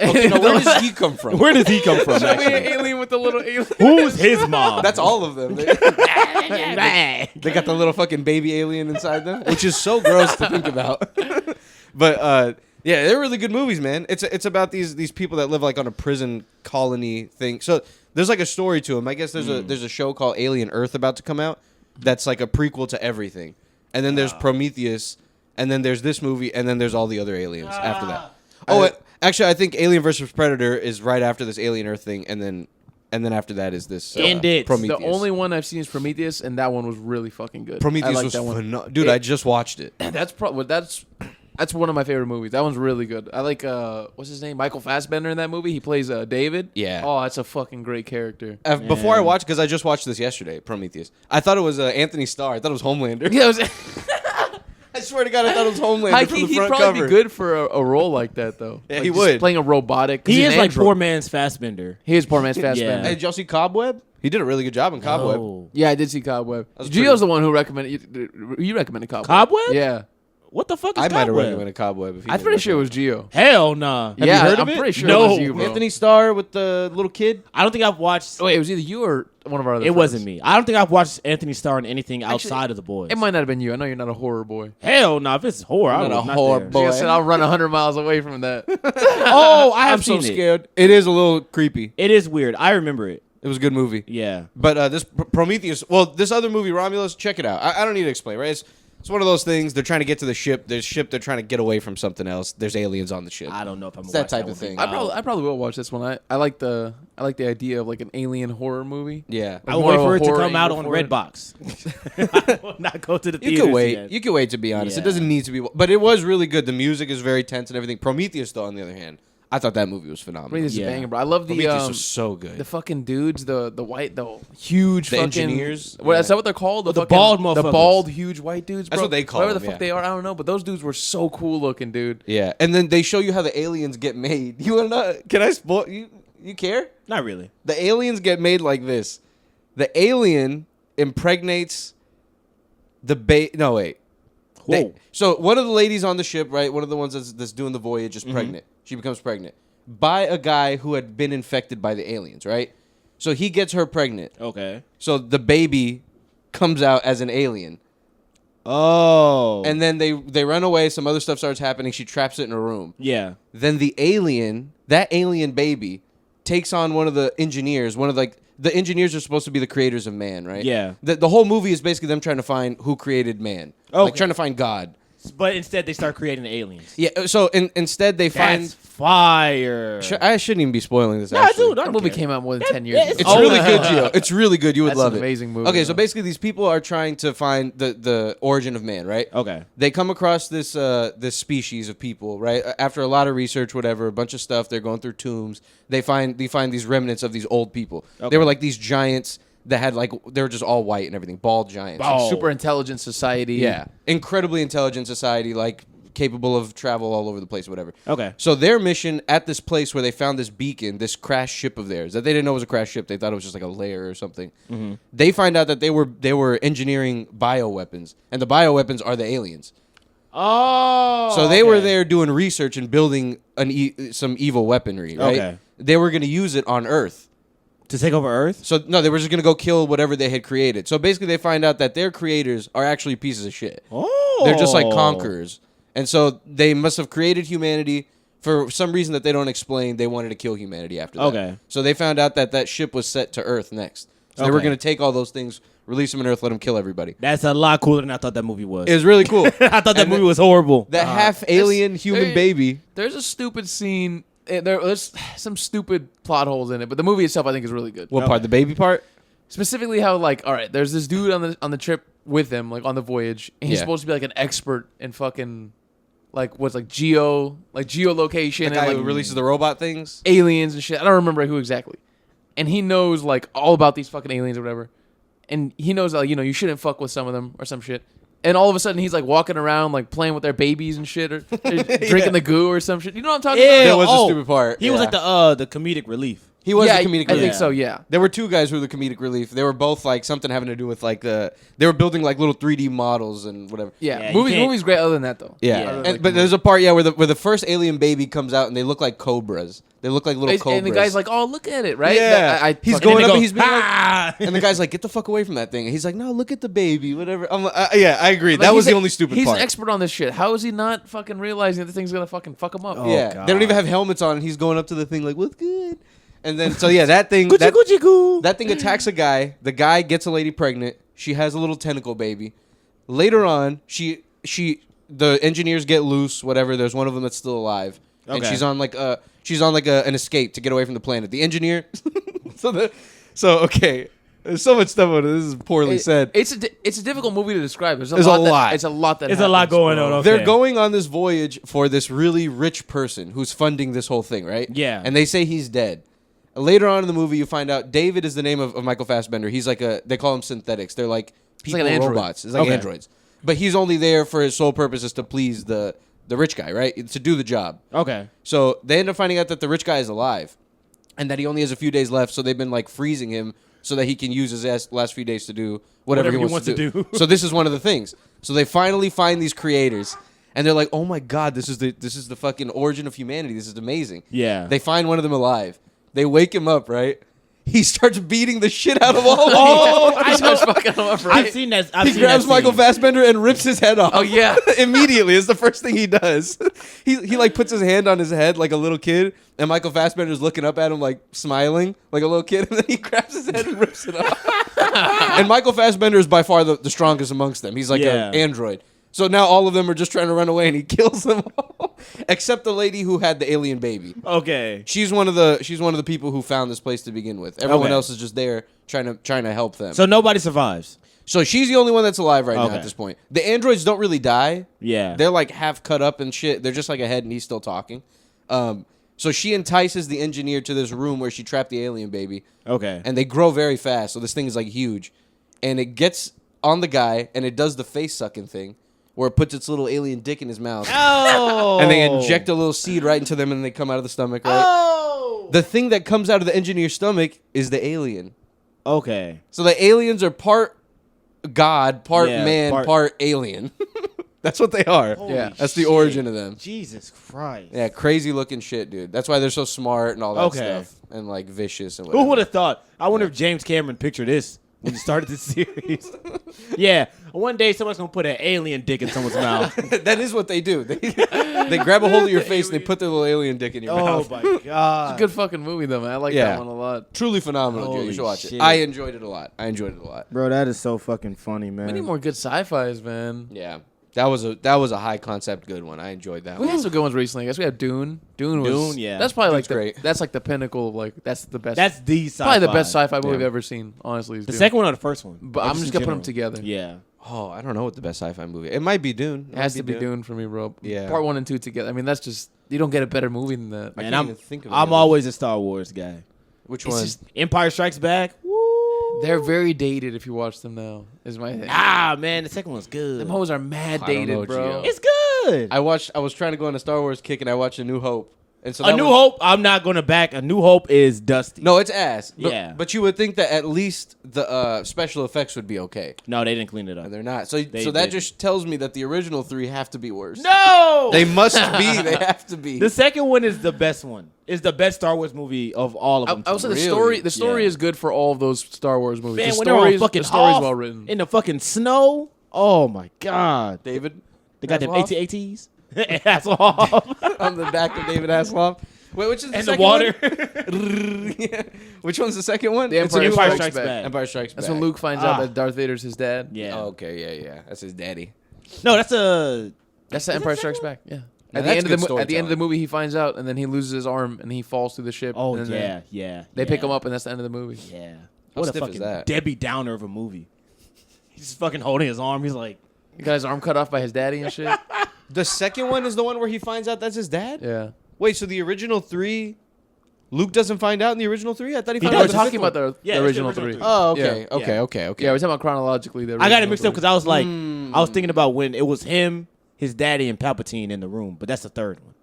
Okay, no, where does he come from? Where does he come from, Show me an actually? alien with the little alien. Who's his mom? That's all of them. They got the little fucking baby alien inside them, which is so gross to think about. But yeah, they're really good movies, man. It's about these people that live like on a prison colony thing. So there's like a story to them. I guess there's a show called Alien Earth about to come out. That's like a prequel to everything. And then there's Prometheus, and then there's this movie, and then there's all the other aliens after that. Oh, actually, I think Alien vs Predator is right after this Alien Earth thing, and then after that is this End it. Prometheus. The only one I've seen is Prometheus, and that one was really fucking good. Prometheus I like was that one. phenomenal. Dude, I just watched it. That's one of my favorite movies. That one's really good. I like what's his name? Michael Fassbender in that movie. He plays David. Yeah. Oh, that's a fucking great character. Before I watched, because I just watched this yesterday, Prometheus. I thought it was Anthony Starr. I thought it was Homelander. Yeah, it was, I swear to God, I thought it was Homelander from the he'd front probably cover. be good for a role like that though. Yeah, Like he just would. playing a robotic. 'cause He he's is an like android. poor man's Fassbender. He is poor man's Fassbender. Hey, did y'all see Cobweb? He did a really good job in Cobweb. Oh. Yeah, I did see Cobweb. was Gio's pretty- the one who recommended. You recommended Cobweb. Cobweb? Yeah, What the fuck is I might have Cobweb? recommended Cobweb. If he I'm didn't pretty sure it recommend was Gio. Hell nah. Have Yeah, you heard I'm of it? pretty sure No. it was you, bro. Anthony Starr with the little kid. I don't think I've watched. Oh, wait, it was either you or one of our other It friends. wasn't me. I don't think I've watched Anthony Starr in anything outside of The Boys. It might not have been you. I know you're not a horror boy. Hell no. If it's horror, I'm not a not horror there. boy. Like I said, I'll run 100 miles away from that. Oh, I have I'm so seen it. scared. It is a little creepy. It is weird. I remember it. It was a good movie. Yeah. But this Prometheus, well, this other movie, Romulus, check it out. I don't need to explain, right? It's one of those things. They're trying to get to the ship. There's ship. They're trying to get away from something else. There's aliens on the ship. I don't know if I'm It's gonna that watch type of one. thing. I probably will watch this one. I like the idea of like an alien horror movie. Yeah. I will more wait of a for it to horror come out angle on for it. Redbox. I will not go to the You theaters could wait. yet. You could wait, to be honest. It Yeah. doesn't need to be. But it was really good. The music is very tense and everything. Prometheus, though, on the other hand, I thought that movie was phenomenal. Prometheus is Yeah. a banger, bro. I love the Prometheus was so good. the fucking dudes, the huge The fucking engineers? What Yeah. is that? What they're called? The fucking- bald the motherfuckers. bald huge white dudes. That's Bro. what they call Whatever them, the fuck yeah. they are, I don't know. But those dudes were so cool looking, dude. Yeah, and then they show you how the aliens get made. You wanna know? Can I spoil you? You care? Not really. The aliens get made like this. The alien impregnates the No, wait. Whoa. So one of the ladies on the ship, right? One of the ones that's doing the voyage is pregnant. She becomes pregnant by a guy who had been infected by the aliens, right? So he gets her pregnant. Okay. So the baby comes out as an alien. Oh. And then they run away. Some other stuff starts happening. She traps it in a room. yeah. Then the alien, that alien baby, takes on one of the engineers. One of the engineers are supposed to be the creators of man, right? Yeah. The whole movie is basically them trying to find who created man. Okay. Like trying to find God. But instead, they start creating aliens. Yeah. So instead they find. That's fire. I shouldn't even be spoiling this. Nah, I actually. do. That movie came out more than 10 years yeah, ago. It's Oh, really good, Gio. It's really good. You would That's love an it. amazing movie, Okay, so though. basically these people are trying to find the origin of man, right? Okay. They come across this this species of people, right? After a lot of research, whatever, a bunch of stuff, they're going through tombs. They find these remnants of these old people. Okay. They were like these giants that had they were just all white and everything, bald giants. Oh. Super intelligent society. Yeah, incredibly intelligent society, like capable of travel all over the place, whatever. Okay. So their mission at this place where they found this beacon, this crashed ship of theirs that they didn't know was a crashed ship, they thought it was just like a lair or something. Mm-hmm. They find out that they were engineering bioweapons, and the bioweapons are the aliens. Oh. So they were there doing research and building some evil weaponry, right? Okay. They were going to use it on Earth. To take over Earth? So, no, they were just going to go kill whatever they had created. So basically they find out that their creators are actually pieces of shit. Oh. They're just like conquerors. And so they must have created humanity. For some reason that they don't explain, they wanted to kill humanity after that. Okay. So they found out that ship was set to Earth next. So they were going to take all those things, release them on Earth, let them kill everybody. That's a lot cooler than I thought that movie was. It was really cool. I thought that movie was horrible. The half-alien human baby. There's a stupid scene. There's some stupid plot holes in it, but the movie itself I think is really good. What part? The baby part? Specifically, how all right, there's this dude on the trip with them, like on the voyage, and he's supposed to be like an expert in fucking geolocation The guy and who like releases the robot things? aliens and shit. I don't remember who exactly, and he knows like all about these fucking aliens or whatever, and he knows that you shouldn't fuck with some of them or some shit. And all of a sudden, he's like walking around, like playing with their babies and shit, or drinking the goo or some shit. You know what I'm talking about? That was the stupid part. He was like the comedic relief. He was yeah, the comedic I relief. think so. Yeah. There were two guys who were the comedic relief. They were both like something having to do with like they were building like little 3D models and whatever. Yeah, Yeah, movie's great. Other than that, though, Yeah, I really like but the movie. there's a part where the first alien baby comes out and they look like cobras. They look like little cobras. And the guy's like, "Oh, look at it!" Right? Yeah, he's fucking- going up goes, and he's being "Ah!" like, and the guy's like, "Get the fuck away from that thing." And he's like, "No, look at the baby, whatever." I'm like, yeah, I agree. Like, That was he's the only stupid He's part. an expert on this shit. How is he not fucking realizing that the thing's gonna fucking fuck him up? Oh, yeah, God. they don't even have helmets on. And he's going up to the thing like, "What's good?" And then that thing, Gucci, Gucci, goo. that thing attacks a guy. The guy gets a lady pregnant. She has a little tentacle baby. Later on, the engineers get loose. Whatever. There's one of them that's still alive, and Okay. she's on an escape to get away from the planet. The engineer. Okay. There's so much stuff on it. This is poorly said. It's a difficult movie to describe. There's a There's lot. a lot. It's a lot that. There's a lot happens, going bro. on. Okay. They're going on this voyage for this really rich person who's funding this whole thing, right? Yeah. And they say he's dead. Later on in the movie, you find out David is the name of Michael Fassbender. He's like they call him synthetics. They're like people, like an android. robots. It's like Okay. androids. But he's only there for his sole purpose is to please the rich guy, right? To do the job. Okay. So they end up finding out that the rich guy is alive and that he only has a few days left. So they've been like freezing him so that he can use his last few days to do whatever he wants to do. So this is one of the things. So they finally find these creators and they're like, "Oh my God, this is the fucking origin of humanity. This is amazing." Yeah. They find one of them alive. They wake him up, right? He starts beating the shit out of all of them. Oh, I Starts know. fucking him up, I've right? seen that. He grabs Michael Fassbender and rips his head off. Oh, yeah. Immediately is the first thing he does. He like puts his hand on his head like a little kid, and Michael Fassbender's looking up at him like smiling like a little kid, and then he grabs his head and rips it off. And Michael Fassbender is by far the strongest amongst them. He's like an android. So now all of them are just trying to run away, and he kills them all, except the lady who had the alien baby. Okay. She's one of the people who found this place to begin with. Everyone else is just there trying to help them. So nobody survives. So she's the only one that's alive right now Okay. at this point. The androids don't really die. Yeah. They're like half cut up and shit. They're just like a head and he's still talking. So she entices the engineer to this room where she trapped the alien baby. Okay. And they grow very fast. So this thing is like huge. And it gets on the guy and it does the face sucking thing where it puts its little alien dick in his mouth. Oh. And they inject a little seed right into them and they come out of the stomach, right? Oh. The thing that comes out of the engineer's stomach is the alien. Okay. So the aliens are part God, part Yeah, man, part alien. That's what they are. Holy Yeah. That's the origin of them. Jesus Christ. Yeah, crazy looking shit, dude. That's why they're so smart and all that Okay. stuff. And like vicious and whatever. Who would have thought? I wonder if James Cameron pictured this when he started the series. Yeah. One day someone's going to put an alien dick in someone's mouth. That is what they do. They grab a hold of your face and they put their little alien dick in your Oh, mouth. my It's a God. good fucking movie though, man. I like Yeah. that one a lot. Truly phenomenal, dude. You Holy should watch shit. it. I enjoyed it a lot. Bro, that is so fucking funny, man. We need more good sci-fis, man. Yeah. That was a high concept good one. I enjoyed that We one. had some good ones recently. I guess we have Dune. Dune, yeah. That's probably like Dune's great. that's like the pinnacle of like that's the best. That's the sci-fi. probably the best sci-fi movie Yeah. I've ever seen. Honestly, is The Dune. second one or the first one? But I'm just gonna put them together. Yeah. Oh, I don't know what the best sci-fi movie. It might be Dune. It has to be Dune for me, bro. Yeah. Part 1 and 2 together. I mean, that's just you don't get a better movie than that. Man, can't I'm even think of any I'm of always a Star Wars guy. Which It's one? just Empire Strikes Back. Woo. they're very dated if you watch them now. Is my thing. Ah, man, the second one's good. Them hoes are mad I don't know, dated, bro. Gio. It's good. I was trying to go on a Star Wars kick and I watched A New Hope. And so A New Hope, I'm not going to back. A New Hope is dusty. No, it's ass. Yeah. But you would think that at least the special effects would be okay. No, they didn't clean it up. And they're not. So that didn't. just tells me that the original 3 have to be worse. No! They must be. They have to be. The second one is the best one. It's the best Star Wars movie of all of them. I would say Really? the story is good for all of those Star Wars movies. Man, the when they're on story's fucking the story's Hoth well written. in the fucking snow. Oh my god. David They got them Hasselhoff? AT-ATs. Hasselhoff. on the back of David Hasselhoff. Wait, which is the And the second water. one? Yeah. Which one's the second one? The It's Empire a new Strikes one. Back. Empire Strikes Back. That's when Luke finds out that Darth Vader's his dad. Yeah. Oh, okay, yeah. That's his daddy. No, that's a... That's the Empire Strikes Back. Yeah. Now At the, that's end of good at the end of the storytelling. movie, he finds out, and then he loses his arm, and he falls through the ship. Oh, and then yeah. They pick him up, and that's the end of the movie. Yeah. How What a stiff is fucking that? Debbie Downer of a movie. He's just fucking holding his arm. He's like... He got his arm cut off by his daddy and shit. The second one is the one where he finds out that's his dad? Yeah. Wait, so the original 3, Luke doesn't find out in the original 3? I thought he He found No, out we're does. in talking the about fifth one. the Yeah, it's the original original 3. three. Oh, okay. Yeah. Okay. Yeah. Okay. Yeah, we're talking about chronologically. I got it mixed up because I was like... Mm. I was thinking about when it was him, his daddy, and Palpatine in the room. But that's the third one.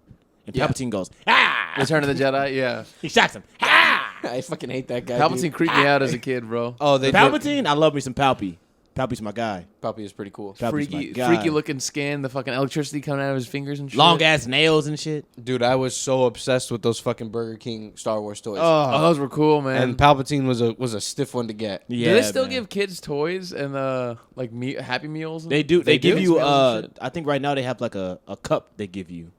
And Yeah. Palpatine goes, ah! Return of the Jedi. Yeah. He shocks him. Ah! I fucking hate that guy. Palpatine dude. creeped me out as a kid, bro. Oh, they did. Palpatine? I love me some Palpy. Palpy's my guy. Palpy is pretty cool. Palpy's my Freaky, guy. freaky looking skin. The fucking electricity coming out of his fingers and shit. Long ass nails and shit. Dude, I was so obsessed with those fucking Burger King Star Wars toys. Oh, those were cool, man. And Palpatine was a stiff one to get. Yeah, do they still man. give kids toys and like Happy Meals? They do. They give do? you. Meals and shit? I think right now they have like a cup they give you.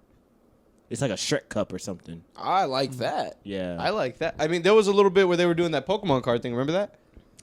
It's like a Shrek cup or something. I like that. Yeah. I like that. I mean, there was a little bit where they were doing that Pokemon card thing. Remember that?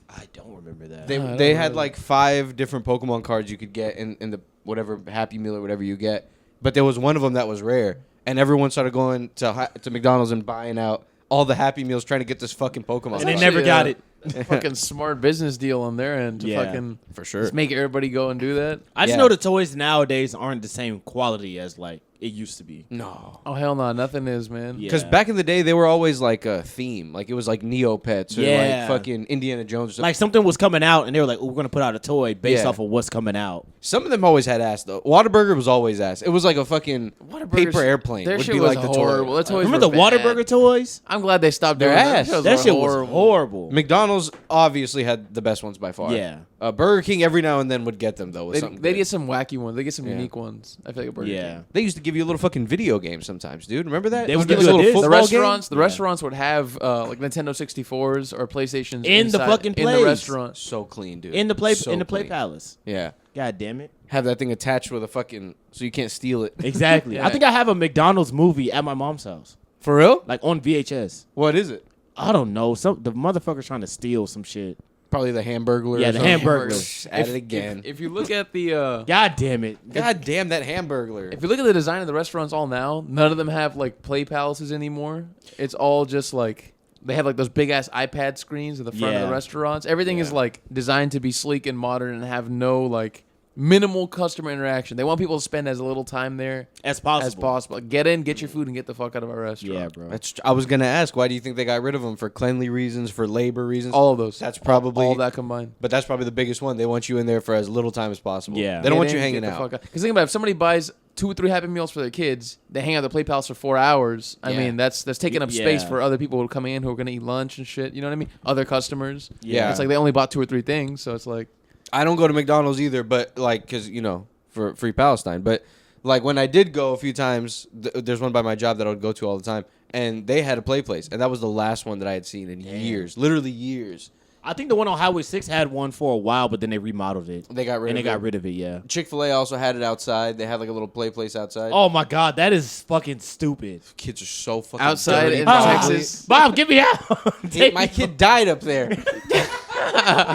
I don't remember that. They I don't they had really. like 5 different Pokemon cards you could get in the whatever Happy Meal or whatever you get. But there was one of them that was rare, and everyone started going to McDonald's and buying out all the Happy Meals trying to get this fucking Pokemon. and they card. never got it. Fucking smart business deal on their end to Yeah. fucking For sure. just make everybody go and do that. I just Yeah. know the toys nowadays aren't the same quality as like it used to be. No. Oh hell no, nothing is, man. Yeah. Because back in the day, they were always like a theme. Like it was like Neopets or Yeah. like fucking Indiana Jones or something. Like something was coming out and they were like, oh, we're gonna put out a toy based Yeah. off of what's coming out. Some of them always had ass though. Whataburger was always ass. It was like a fucking Whataburger's- paper airplane. Their would shit be was like the horrible. toy. Their toys Remember were the bad. Whataburger toys? I'm glad they stopped doing They're that. ass. That shit was horrible. horrible. McDonald's obviously had the best ones by far. Yeah. Burger King every now and then would get them though. With something They good. get some wacky ones. They get some Yeah. unique ones. I feel like a Burger Yeah. King. They used to give you a little fucking video game sometimes, dude. Remember that? They would It was give you like a disc. The football restaurants, game? the restaurants would have like Nintendo 64s or PlayStations In the inside- fucking in the place. restaurant. So clean, dude. In the play So Play clean. Palace. Yeah. God damn it. Have that thing attached with a fucking so you can't steal it. Exactly. Yeah. I think I have a McDonald's movie at my mom's house. For real? Like on VHS. What is it? I don't know. The motherfucker's trying to steal some shit. Probably the Hamburglar. Yeah, or the something. Hamburglar. At it again. If you look at the God damn it. God damn that Hamburglar. if you look at the design of the restaurants all now, none of them have like play palaces anymore. It's all just like they have like those big ass iPad screens at the front of Yeah. the restaurants. Everything is Yeah. like designed to be sleek and modern and have no like minimal customer interaction. They want people to spend as little time there As possible. as possible. Get in, get your food, and get the fuck out of our restaurant. Yeah, bro. I was gonna ask, why do you think they got rid of them? For cleanly reasons, for labor reasons? All of those. That's probably all that combined. But that's probably the biggest one. They want you in there for as little time as possible. Yeah. They don't Get want in, you hanging get the out. fuck Because think about it, if somebody buys 2 or 3 Happy Meals for their kids, they hang out at the Play Palace for 4 hours. I Yeah. mean, that's taking up space Yeah. for other people who are coming in who are going to eat lunch and shit. You know what I mean? Other customers. Yeah. It's like they only bought 2 or 3 things, so it's like I don't go to McDonald's either, but like, cause you know, for Free Palestine. But like when I did go a few times, there's one by my job that I would go to all the time, and they had a play place, and that was the last one that I had seen in years, literally years. I think the one on Highway 6 had one for a while, but then they remodeled it. They got rid and of they it. got rid of it, yeah. Chick-fil-A also had it outside. They had like a little play place outside. Oh my God, that is fucking stupid. Kids are so fucking outside dirty. in Ah. Texas. Bob, get me out. Hey, my kid died up there. He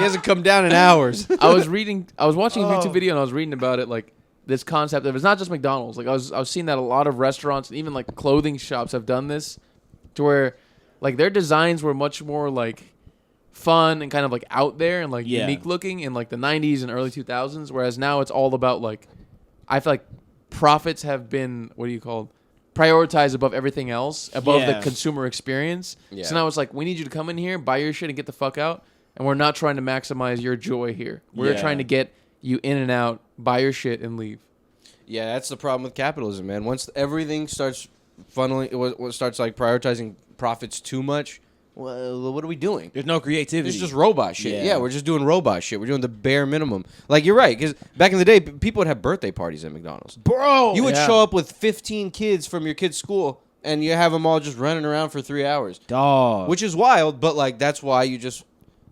hasn't come down in hours. I was watching a Oh. YouTube video and I was reading about it, like this concept of it's not just McDonald's. Like I was seeing that a lot of restaurants and even like clothing shops have done this, to where like their designs were much more like fun and kind of like out there and like Yeah. unique looking in like the 90s and early 2000s, whereas now it's all about like I feel like profits have been prioritized above everything else, above Yeah. the consumer experience. Yeah. So now it's like we need you to come in here, buy your shit and get the fuck out, and we're not trying to maximize your joy here. We're Yeah. trying to get you in and out, buy your shit and leave. Yeah, that's the problem with capitalism, man. Once everything starts starts like prioritizing profits too much, well, what are we doing? There's no creativity. It's just robot shit. Yeah. Yeah, we're just doing robot shit. We're doing the bare minimum. Like, you're right, because back in the day, people would have birthday parties at McDonald's. Bro, You would show up with 15 kids from your kid's school, and you have them all just running around for 3 hours. dog. Which is wild, but, like, that's why you just...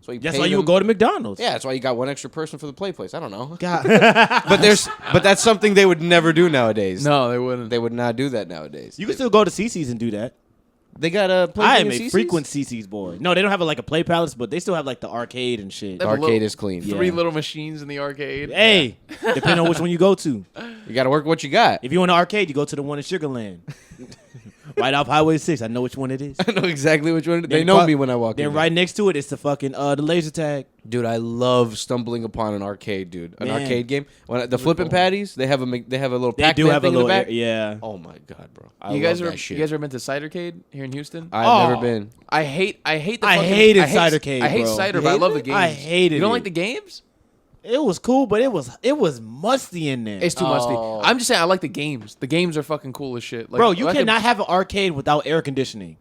That's why you would go to McDonald's. Yeah, that's why you got one extra person for the play place. I don't know. God. But that's something they would never do nowadays. No, they wouldn't. They would not do that nowadays. You can still go to CC's and do that. They got a play I am in a CC's? frequent CC's boy. No, they don't have like a play palace, but they still have like the arcade and shit. They The have a arcade little- is clean. Three Yeah. little machines in the arcade. Hey, depending on which one you go to. You got to work what you got. If you want an arcade, you go to the one in Sugarland. Right off Highway 6. I know which one it is. I know exactly which one. They Then know pro- me when I walk in. Then right next to it, it's the fucking the laser tag. Dude, I love stumbling upon an arcade, dude. An Man. arcade game. When the flipping patties, they have a little They Pac-Man do have a thing in little the back. yeah. Oh my god, bro! I You guys love are that shit. you guys ever been to Cidercade here in Houston? I've Oh. never been. I hate the I fucking, hated I hate, Cidercade, I hate bro. cider, You but I hated love the it? games. I hated You don't it. like the games? It was cool, but it was musty in there. It's too musty. Oh. I'm just saying I like the games. The games are fucking cool as shit. Like, Bro, you I cannot have an arcade without air conditioning.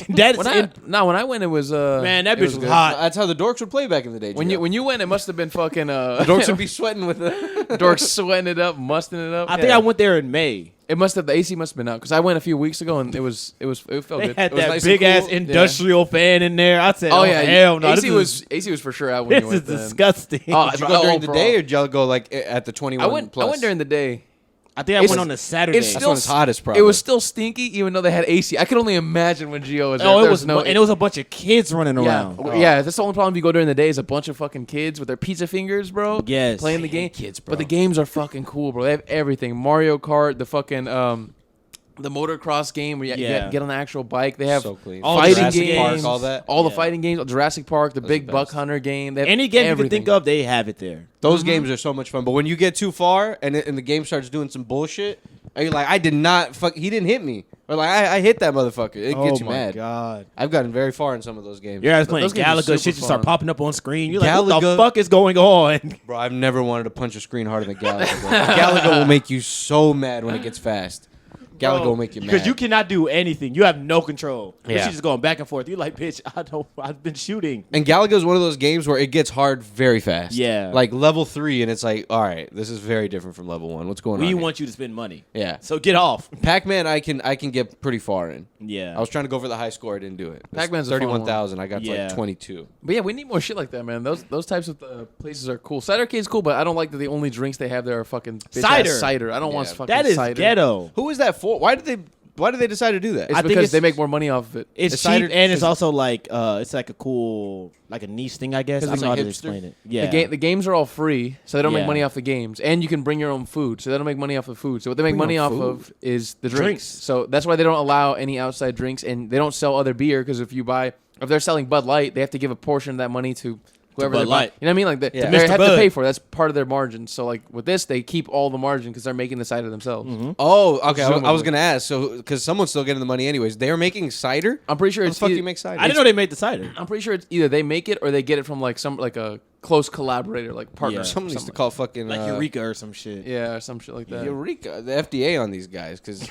That's When when I went, it was man, that it bitch was good. hot. That's how the dorks would play back in the day. When you went, it must have been fucking the dorks would be sweating with the. dorks sweating it up, musting it up. I think I went there in May. It must have the AC must have been out because I went a few weeks ago and it felt They good. had was that nice and big ass cool. industrial fan in there. I said, Oh "Oh yeah, hell no!" AC was for sure out when this you is went. then. disgusting. Oh, Did you go during the bro. day, or did y'all go like at the 21 I went plus? during the day. I think I It's- went on a Saturday. It's That's still when it's hottest, probably. It was still stinky, even though they had AC. I could only imagine when Gio was there. oh, it There was no. and it was a bunch of kids running yeah, around. yeah. That's the only problem if you go during the day is a bunch of fucking kids with their pizza fingers, bro. Yes. playing the I game. hate kids, bro. But the games are fucking cool, bro. They have everything: Mario Kart, the fucking the motocross game where you Yeah. get on the actual bike. They have so clean. all the fighting Jurassic games, Park, all that. all the Yeah. fighting games, Jurassic Park, the Those are big the buck best. hunter game. They have Any game everything. you can think of, they have it there. Those games are so much fun, but when you get too far and the game starts doing some bullshit, and you're like, I did not he didn't hit me, or like I hit that motherfucker. It gets you mad. God. I've gotten very far in some of those games. You're guys playing Those games are Galaga, super shit just start fun. popping up on screen. You're like, what the Galaga- fuck is going on? Bro, I've never wanted to punch a screen harder than Galaga. Bro. Galaga will make you so mad when it gets fast. Galaga will make you mad. Because you cannot do anything. You have no control. Yeah. She's just going back and forth. You're like, bitch, I've been shooting. And Galaga is one of those games where it gets hard very fast. Yeah. Like level 3, and it's like, all right, this is very different from level 1. What's going on? We here? want you to spend money. Yeah. So get off. Pac-Man, I can get pretty far in. Yeah. I was trying to go for the high score, I didn't do it. It's Pac-Man's a fun one. 31,000. I got to Yeah. like 22. But yeah, we need more shit like that, man. Those types of places are cool. Cidercade's cool, but I don't like that the only drinks they have there are fucking bitch-ass Cider. cider. I don't want Yeah. fucking That is cider. ghetto. Who is that for? Why did they decide to do that? It's I think because it's- they make more money off of it. It's It's cheap cider- and it's also like it's like a cool like a niche thing, I guess. I 'Cause don't it's know how like to hipster. explain it. Yeah. The games are all free, so they don't Yeah. make money off the games, and you can bring your own food, so they don't make money off of food. So what they make Bring money your off food. of is the drinks. Drinks. So that's why they don't allow any outside drinks, and they don't sell other beer because if they're selling Bud Light, they have to give a portion of that money to whoever Bud they're buying. Light. You know what I mean? Like Yeah. they Mr. have Bud. to pay for it. That's part of their margin. So like with this, they keep all the margin because they're making the cider themselves. Oh, okay. I was Presumably. going to ask. So, because someone's still getting the money anyways. They're making cider? I'm pretty sure How the it's fuck do either, you make cider? I didn't know they made the cider. I'm pretty sure it's either they make it or they get it from like a close collaborator, like partner. Yeah. Someone needs to something call fucking Like Eureka or some shit. Yeah, or some shit like that. Eureka, the FDA on these guys. Because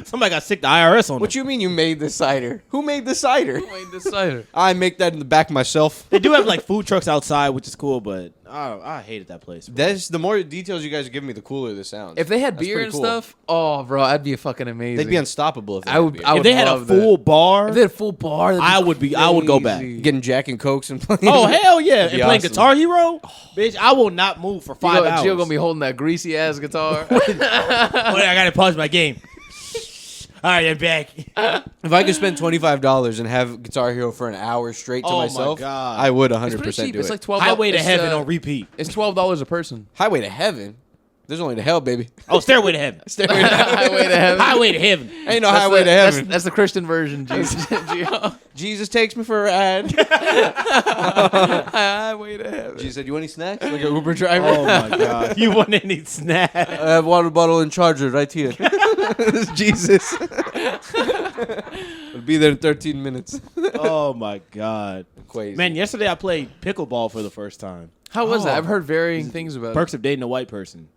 Somebody got sick the IRS on what them. you mean you made the cider? Who made the cider? Who made the cider? I make that in the back myself. They do have like food trucks outside, which is cool, but I hated that place. bro. That's the more details you guys are giving me, the cooler this sounds. If they had That's beer pretty and cool. stuff, oh, bro, I'd be fucking amazing. They'd be unstoppable if they I had would- beer. I if would they had a love full bar, If they had a full bar, I would go back. crazy. Getting Jack and Cokes and playing. oh hell yeah, and be playing awesome. Guitar Hero, bitch, I will not move for 5 hours. Gio gonna be holding that greasy ass guitar. Wait, I gotta pause my game. All right, I'm back. If I could spend $25 and have Guitar Hero for an hour straight to Oh my myself, God. I would 100% It's pretty cheap. do It's it. like $12. Highway to it's, Heaven on repeat. It's $12 a person. Highway to Heaven. There's only to hell, baby. Oh, Stairway to Heaven. Stairway to Heaven. Highway to Heaven. Highway to Heaven. Ain't no highway to heaven. That's the Christian version. Jesus. Gio. Jesus takes me for a ride. Highway to Heaven. Jesus said, "You want any snacks?" Like an Uber driver. Oh my God. You want any snack? I have water bottle and charger right here. This is Jesus. I'll be there in 13 minutes. Oh my God. Crazy. Man, yesterday I played pickleball for the first time. How was that? Oh. I've heard varying things about Perks of dating a white person.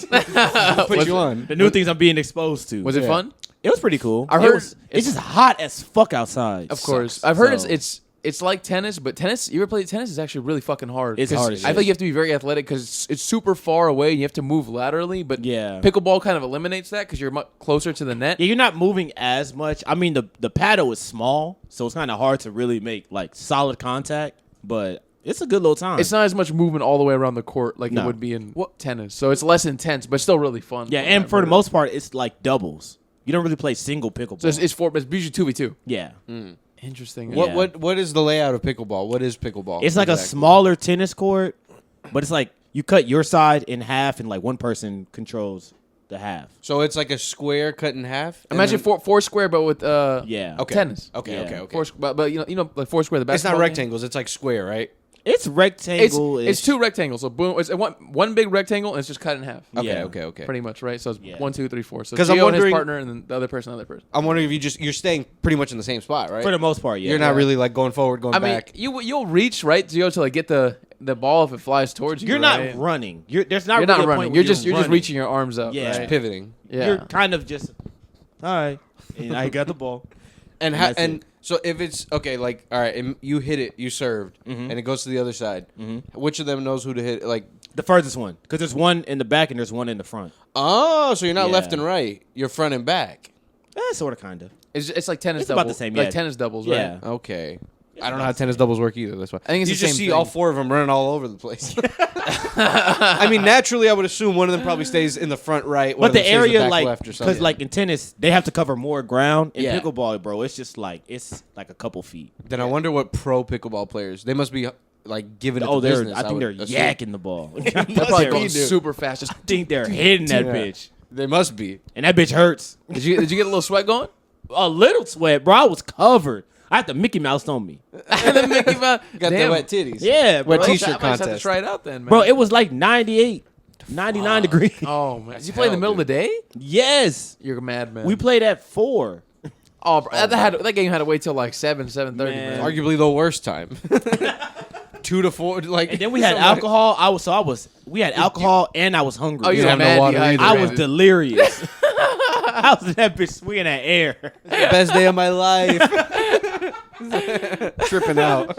put you on. The new things I'm being exposed to. it. Was it Yeah. fun? It was pretty cool. I heard it's just hot as fuck outside. Of course, Sucks. I've heard So, it's like tennis, but tennis. You ever played tennis? Is actually really fucking hard. It's 'Cause hard as I shit. think you have to be very athletic because it's super far away and you have to move laterally. But Yeah. pickleball kind of eliminates that because you're much closer to the net. Yeah, you're not moving as much. I mean, the paddle is small, so it's kind of hard to really make like solid contact. But it's a good little time. It's not as much movement all the way around the court like No. it would be in tennis. So it's less intense, but still really fun. Yeah, and for the most part, it's like doubles. You don't really play single pickleball. so it's usually 2v2. Yeah. Interesting. Yeah. What is the layout of pickleball? What is pickleball? It's like a exactly? smaller tennis court, but it's like you cut your side in half and like one person controls the half. So it's like a square cut in half. and Imagine then- four square, but with Yeah. Okay. tennis. Okay, Yeah. okay, okay. Four, but you know like four square. The It's not basketball game? rectangles. It's like square, right? It's rectangle. It's two rectangles. So boom, it's one big rectangle and it's just cut in half. Okay, Yeah. okay. Pretty much, right? So it's Yeah. 1, 2, 3, 4. So 'Cause Gio I'm and wondering- his partner, and then the other person. I'm wondering if you're staying pretty much in the same spot, right? For the most part, yeah. You're not really like going forward, going I mean, back. you'll reach right, Gio, to like get the ball if it flies towards you. You're right? not running. There's not You're really not a point running. where You're just running. reaching your arms up. Yeah. right? Just Pivoting. Yeah. You're kind of just all right. And I got the ball. And that's it. so if it's okay, like all right, and you hit it, you served, and it goes to the other side. Which of them knows who to hit? Like, The furthest one, because there's one in the back and there's one in the front. oh, so you're not Yeah. left and right. You're front and back. Sort of, kind of. It's like tennis It's doubles. about the same, Like yeah. tennis doubles, Yeah. right? Okay. I don't know how tennis doubles work either. That's why. I think it's you the just same see thing. all four of them running all over the place. I mean, naturally, I would assume one of them probably stays in the front right. One But of them the stays in area, back like, left or something. because like in tennis, they have to cover more ground. In Yeah. pickleball, bro, it's just like it's like a couple feet. Then I wonder what pro pickleball players. They must be like giving it Oh, the they're. business. I think they're would assume. yakking the ball. They're probably They're- going super fast. Just I think they're hitting that Yeah. bitch, They must be. and that bitch hurts. did you get a little sweat going? A little sweat, bro. I was covered. I had the Mickey Mouse on me. And then Mickey Mouse- Got the Damn. wet titties. Yeah, bro. Wet t-shirt I might have to contest. try it out then, man. Bro, it was like 98, 99 degrees. Oh man, did you play in the hell, middle of the day? Yes. You're a madman. We played at 4. Oh, bro, that game had to wait till like 7:30. Man. Man. Arguably the worst time. 2 to 4. Like, And then we had alcohol. We had alcohol and I was hungry. Oh, you didn't know, have no mad water either. I was dehydrated. delirious. I was in that bitch swinging that air. best day of my life. Tripping out.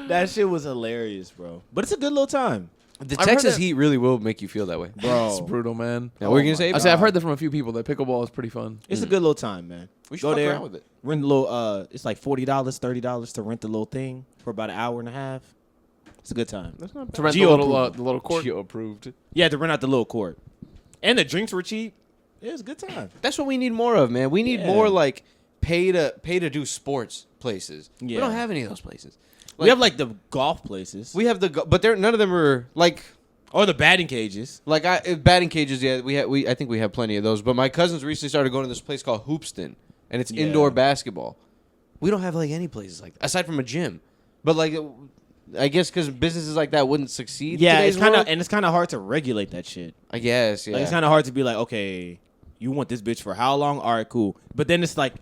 That shit was hilarious, bro. But it's a good little time. The I've Texas heard that- heat really will make you feel that way. Bro. It's brutal, man. Now, what were you gonna say? I say I've heard that from a few people that pickleball is pretty fun. It's a good little time, man. We should Go fuck there, around with it. rent a little. It's like $40, $30 to rent the little thing for about an hour and a half. It's a good time. That's not To rent Geo the little court. Geo approved. Yeah, to rent out the little court, and the drinks were cheap. It was a good time. That's what we need more of, man. We need Yeah. more like pay to do sports places. We Yeah. don't have any of those places. We have like the golf places, We have but none of them are like or the batting cages. batting cages. Yeah, I think we have plenty of those. But my cousins recently started going to this place called Hoopston, and it's Yeah. indoor basketball. We don't have like any places like that aside from a gym. But like, I guess because businesses like that wouldn't succeed. in Yeah, today's it's kind world. of hard to regulate that shit. I guess. Yeah. Like, it's kind of hard to be like, okay, you want this bitch for how long? All right, cool. But then it's like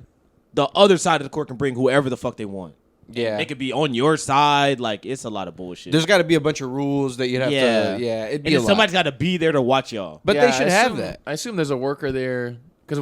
the other side of the court can bring whoever the fuck they want. yeah. They could be on your side. Like, it's a lot of bullshit. There's got to be a bunch of rules that you'd have to. Yeah, it'd and be a then lot. somebody's got to be there to watch y'all. But Yeah, they should I have assume- that. I assume there's a worker there because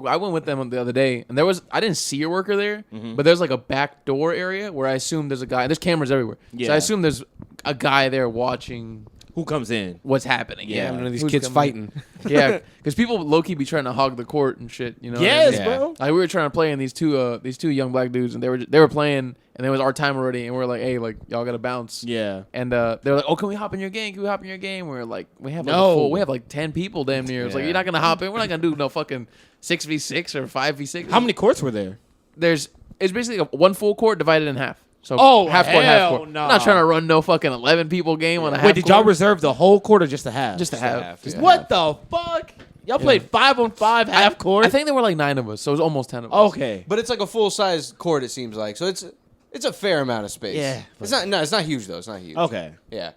I went with them the other day, and I didn't see a worker there, but there's like a back door area where I assume there's a guy. There's cameras everywhere, so Yeah. I assume there's a guy there watching Who comes in? what's happening. Yeah, Yeah, None of these Who's kids coming in. fighting. Yeah, because people low key be trying to hog the court and shit. You know? what I Yes, mean? Yeah. bro. Like we were trying to play in these two young black dudes, and they were playing, and it was our time already, and we are like, hey, like y'all gotta bounce. Yeah. And they were like, "Oh, can we hop in your game? Can we hop in your game?" We're like, "We have like No. we have like 10 people damn near." It's like Yeah. you're not gonna hop in. We're not gonna do no fucking 6v6 or 5v6. How many courts were there? It's basically one full court divided in half. So Oh, half court, half hell court. no. I'm not trying to run no fucking 11 people game on a half. Wait, did y'all court. reserve the whole court or just a half? Just a half? Just yeah. What the fuck? Y'all played 5-on-5 half court? I think there were like 9 of us, so it was almost 10 of us. Okay. But it's like a full size court. It seems like so. It's a fair amount of space. Yeah. It's not. No, it's not huge though. It's not huge. Okay. Yeah.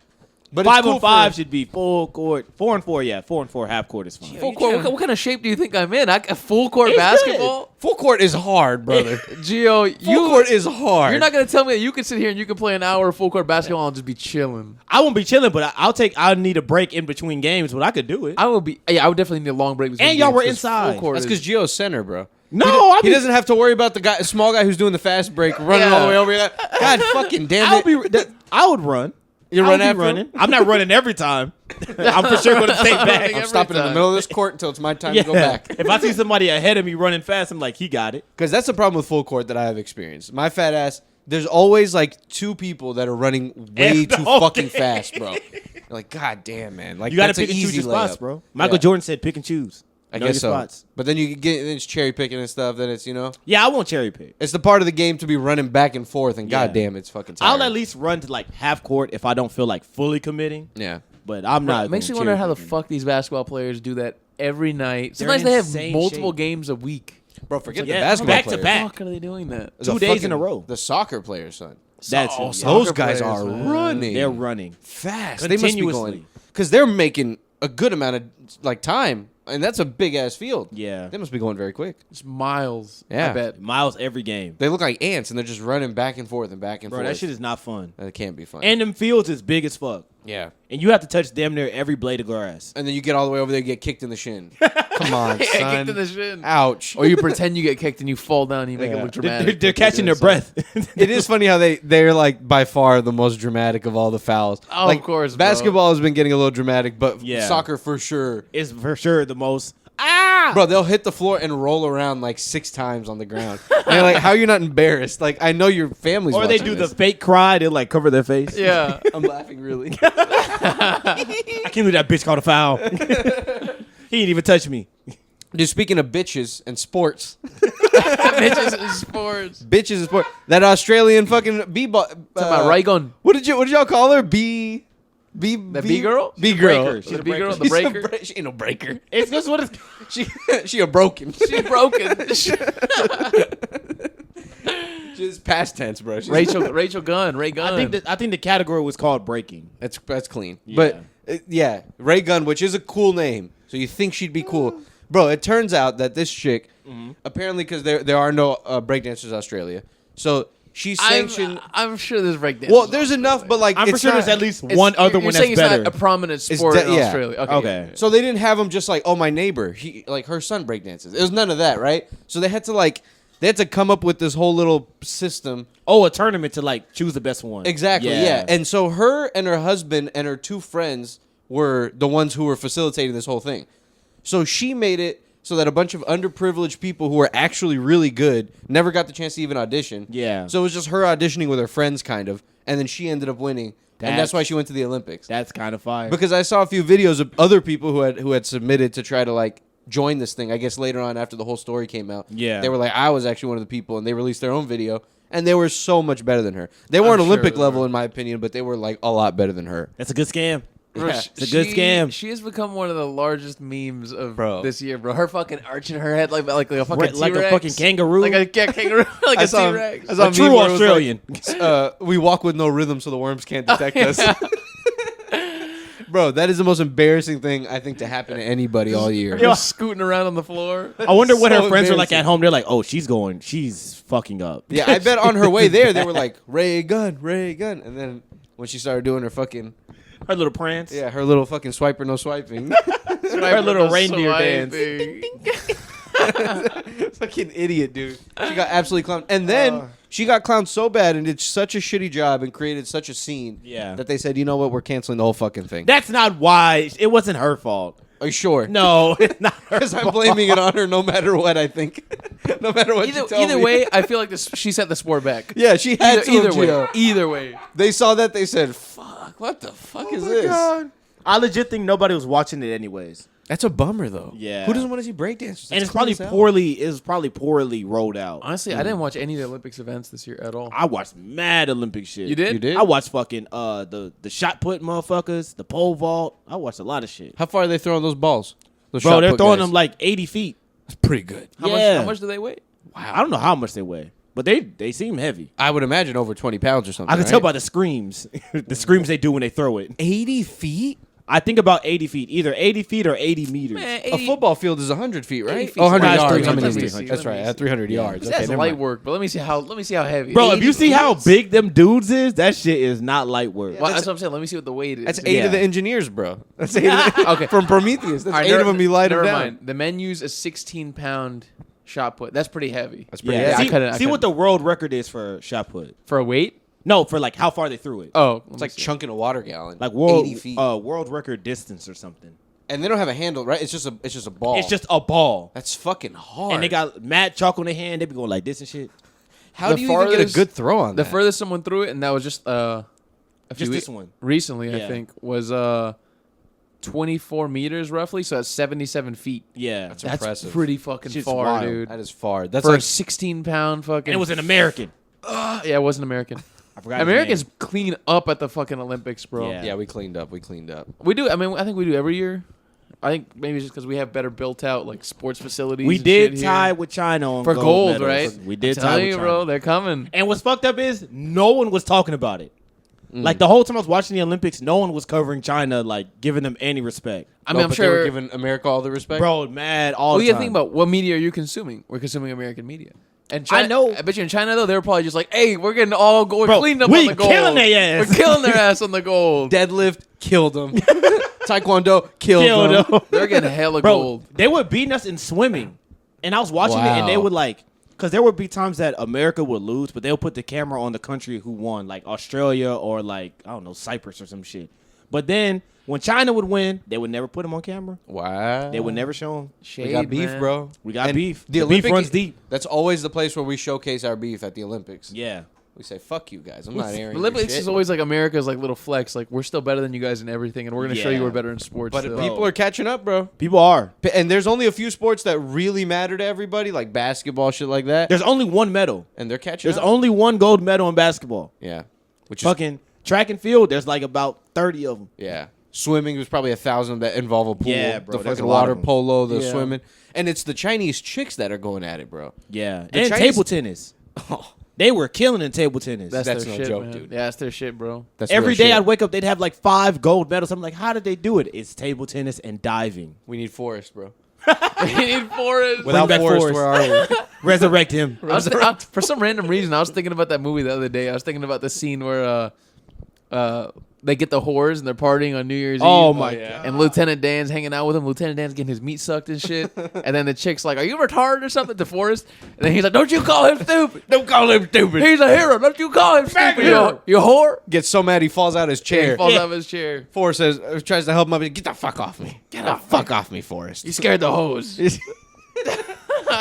But 5 it's cool on 5 for- should be full court. 4 on 4, yeah. 4 on 4 half court is fine. Full court. What kind of shape do you think I'm in? A full court It's basketball? Full court is hard, brother. Gio, Full court is hard. You're not gonna tell me that you can sit here and you can play an hour of full court basketball and just be chilling. I won't be chilling, but I'll need a break in between games, but I could do it. I would be. Yeah, I would definitely need a long break. between And y'all games were 'cause inside. full court That's is- because Gio's center, bro. No, He doesn't have to worry about the small guy who's doing the fast break, running all the way over here. God fucking damn it! I would run. You I would run be after running. him? I'm not running every time. I'm for sure going to stay back. I'm every stopping in the time. middle of this court until it's my time to go back. If I see somebody ahead of me running fast, I'm like, he got it. Because that's the problem with full court that I have experienced. My fat ass, there's always like 2 people that are running way And the too whole fucking thing. fast, bro. You're like, God damn, man. Like, You got to that's an pick and choose easy your spots, layup. bro. Michael Yeah. Jordan said pick and choose. I Know guess your so. spots. But then you get it's cherry picking and stuff. Then it's Yeah, I won't cherry pick. it's the part of the game to be running back and forth. And Yeah. goddamn, it's fucking tired. I'll at least run to like half court if I don't feel like fully committing. Yeah. But I'm Bro, not. it makes me gonna wonder how cherry the pick. fuck these basketball players do that every night. They're Sometimes in they have insane multiple shape. games a week. Bro, forget Yeah, the basketball back to players. back. How the fuck are they doing that? There's a 2 days in a fucking- row. The soccer players, son. That's Oh, it. soccer Those guys players, are man. running. They're running. fast. They must be Continuously. going because they're making a good amount of like time, and that's a big ass field. Yeah. They must be going very quick. It's miles. Yeah. I bet. Miles every game. They look like ants, and they're just running back and forth and back and Bro, forth. that shit is not fun. That can't be fun. And them fields is big as fuck. yeah. And you have to touch damn near every blade of grass. And then you get all the way over there, and get kicked in the shin. Come on, Yeah, son. kicked in the shin. Ouch. Or you pretend you get kicked and you fall down and you make it look dramatic. They're catching their breath. It is funny how they're like by far the most dramatic of all the fouls. Oh, like, of course, bro. basketball has been getting a little dramatic, but Yeah. soccer for sure. It's for sure the most. Bro, they'll hit the floor and roll around like 6 times on the ground. And you're like, how are you not embarrassed? Like, I know your family's Or they watching do this. the fake cry. They like cover their face. Yeah. I'm laughing really. I can't believe that bitch called a foul. He didn't even touch me. Dude, speaking of bitches and sports, Bitches in sports. bitches and sports, that Australian fucking b-ball. Talking about Raygun. What did y'all call her? B B-girl? B-girl. breaker. She's The a B girl, breaker. the breaker. She ain't no breaker. It's just what it's. She a broken. She's broken. She's past tense, bro. She's, Rachel Gunn. Ray Gunn. I think the category was called breaking. That's clean. Yeah. But yeah, Ray Gunn, which is a cool name, so you think she'd be cool, bro. It turns out that this chick, apparently, because there are no breakdancers in Australia, so she's sanctioned. I'm sure there's breakdance. Well, there's enough, but like I'm for it's sure not- there's at least one other you're one saying that's it's better. not a prominent It's sport in yeah. Australia. Okay. So they didn't have him just like, oh, my neighbor, he like her son breakdances. It was none of that, right? So they had to come up with this whole little system. Oh, a tournament to like choose the best one. Exactly, yeah. And so her and her husband and her 2 friends were the ones who were facilitating this whole thing. So she made it so that a bunch of underprivileged people who were actually really good never got the chance to even audition. Yeah. So it was just her auditioning with her friends, kind of, and then she ended up winning, and that's why she went to the Olympics. That's kind of fire. Because I saw a few videos of other people who had submitted to try to like join this thing. I guess later on after the whole story came out, Yeah. they were like, I was actually one of the people, and they released their own video, and they were so much better than her. They weren't sure Olympic they level were. in my opinion, but they were like a lot better than her. That's a good scam. Bro, Yeah. It's a good scam. She has become one of the largest memes of Bro. this year, bro. Her fucking arching her head like a fucking Like a T-Rex. fucking kangaroo. Like a kangaroo. Like I a saw- T-Rex. I saw a a true meme where it was Australian. We walk with no rhythm so the worms can't detect us. Bro, that is the most embarrassing thing I think to happen to anybody all year. You're scooting around on the floor. I wonder what So her friends are like embarrassing. at home. They're like, oh, she's fucking up. Yeah, I bet on her way there they were like, Ray Gun, and then when she started doing her fucking Her little prance. her little fucking swiper no swiping. Her little reindeer dance. Fucking idiot, dude. She got absolutely clowned. And then she got clowned so bad and did such a shitty job and created such a scene Yeah. that they said, you know what, we're canceling the whole fucking thing. That's not why. It wasn't her fault. Are you sure? No, it's not her Because I'm fault. blaming it on her no matter what, I think. No matter what you tell Either me. way, I feel like she set the sport back. Yeah, she had to. Either way. Gio. Either way. They saw that, they said, fuck, what the fuck is this? I legit think nobody was watching it anyways. That's a bummer, though. Yeah. Who doesn't want to see breakdancers? And it's probably poorly rolled out. Honestly, I didn't watch any of the Olympics events this year at all. I watched mad Olympic shit. You did? You did? I watched fucking the shot put motherfuckers, the pole vault. I watched a lot of shit. How far are they throwing those balls? Those Bro, shot they're put throwing guys? them like 80 feet. That's pretty good. How Yeah. much do they weigh? I don't know how much they weigh. but they seem heavy. I would imagine over 20 pounds or something. I can right? tell by the screams, the screams they do when they throw it. 80 feet. I think about 80 feet, either 80 feet or 80 meters. Man, A football field is 100 feet, right? 80 feet. Oh, 100 Nah, it's yards. 300. I'm an Let me idiot. see. That's right. At 300 yards. That's Okay, never light mind. work, but let me see how heavy. Bro, if you 80 see how feet? big them dudes is, that shit is not light work. Well, that's what I'm saying. Let me see what the weight is. That's 8 Yeah. of the engineers, bro. That's 8 of the, Okay. from Prometheus. That's All right, 8 of them. You light them never down. mind. The men use a 16-pound shot put. That's pretty heavy. That's pretty. Yeah. Yeah. I See, couldn't- I see what couldn't. the world record is for shot put. For a weight? No, for like how far they threw it. Oh, It's like chunking a water gallon. Like world 80 feet. world record distance or something. And they don't have a handle, right? It's just a ball. It's just a ball. That's fucking hard. And they got mad chalk on their hand. They be going like this and shit. How the do you even get a farthest- good throw on the that? furthest someone threw it, and that was just a few Just we- this one. recently, I Yeah. think, was 24 meters roughly. So that's 77 feet. Yeah. That's That's impressive. pretty fucking Shit's far, wild. dude. That is far. That's For a like 16-pound fucking. And it was an American. yeah, it wasn't American. I forgot. Americans his name. clean up at the fucking Olympics, bro. Yeah. yeah, we cleaned up. We cleaned up. We do. I mean, I think we do every year. I think maybe it's just because we have better built out like sports facilities. We and did shit tie here. with China on for gold, medals. right? We did I'm tie telling with you, China. bro. They're coming. And what's fucked up is no one was talking about it. Like the whole time I was watching the Olympics, no one was covering China, like giving them any respect. I mean, I'm but they were sure. giving America all the respect. Bro, mad all Well, the you time. gotta think about what media are you consuming? We're consuming American media. And I know. I bet you in China though, they were probably just like, "Hey, we're getting all gold. We're Bro, cleaning up we on the gold. killing their ass." We're killing their ass on the gold. Deadlift killed them. Taekwondo killed Killed them. them. They're getting hella Bro, gold. they were beating us in swimming. And I was watching it, and they Wow. would like, because there would be times that America would lose, but they'll put the camera on the country who won, like Australia or like, I don't know, Cyprus or some shit. But then when China would win, they would never put them on camera. Wow. They would never show them. Shade, We got beef, man. bro. We got And beef. The The beef Olympic runs deep. That's always the place where we showcase our beef at the Olympics. Yeah. We say, "Fuck you guys. I'm not airing." The your Olympics shit." is always like America's like little flex. Like we're still better than you guys in everything, and we're gonna show you Yeah. we're better in sports. But still. people are catching up, bro. People are. And there's only a few sports that really matter to everybody, like basketball, shit like that. There's only one medal. And they're catching There's up. only one gold medal in basketball. Yeah. Which is Fucking track and field, there's like about 30 of them. yeah. Swimming, there's probably 1,000 that involve a pool. Yeah, bro, The there's fucking a lot water of 'em. polo, the Yeah. swimming. And it's the Chinese chicks that are going at it, bro. Yeah. The And Chinese- table tennis. Oh, They were killing in table tennis. that's that's their no shit, joke, man. dude. Yeah, that's their shit, bro. that's Every real day shit. I'd wake up, they'd have like 5 gold medals. I'm like, how did they do it? It's table tennis and diving. We need Forrest, bro. We need Forrest. Without back Forrest, Forrest. where are we? Resurrect him. For some random reason, I was thinking about that movie the other day. I was thinking about the scene where they get the whores and they're partying on New Year's Oh Eve. my yeah. And Lieutenant Dan's hanging out with him. Lieutenant Dan's getting his meat sucked and shit. And then the chick's like, "Are you retarded or something?" to Forrest. And then he's like, "Don't you call him stupid. Don't call him stupid. He's a hero. Don't you call him stupid. You whore." Gets so mad he falls out of his He chair. falls Yeah. out of his chair. Forrest says, tries to help him up. Get the fuck off me. Get the fuck off me, Forrest. You scared the hose.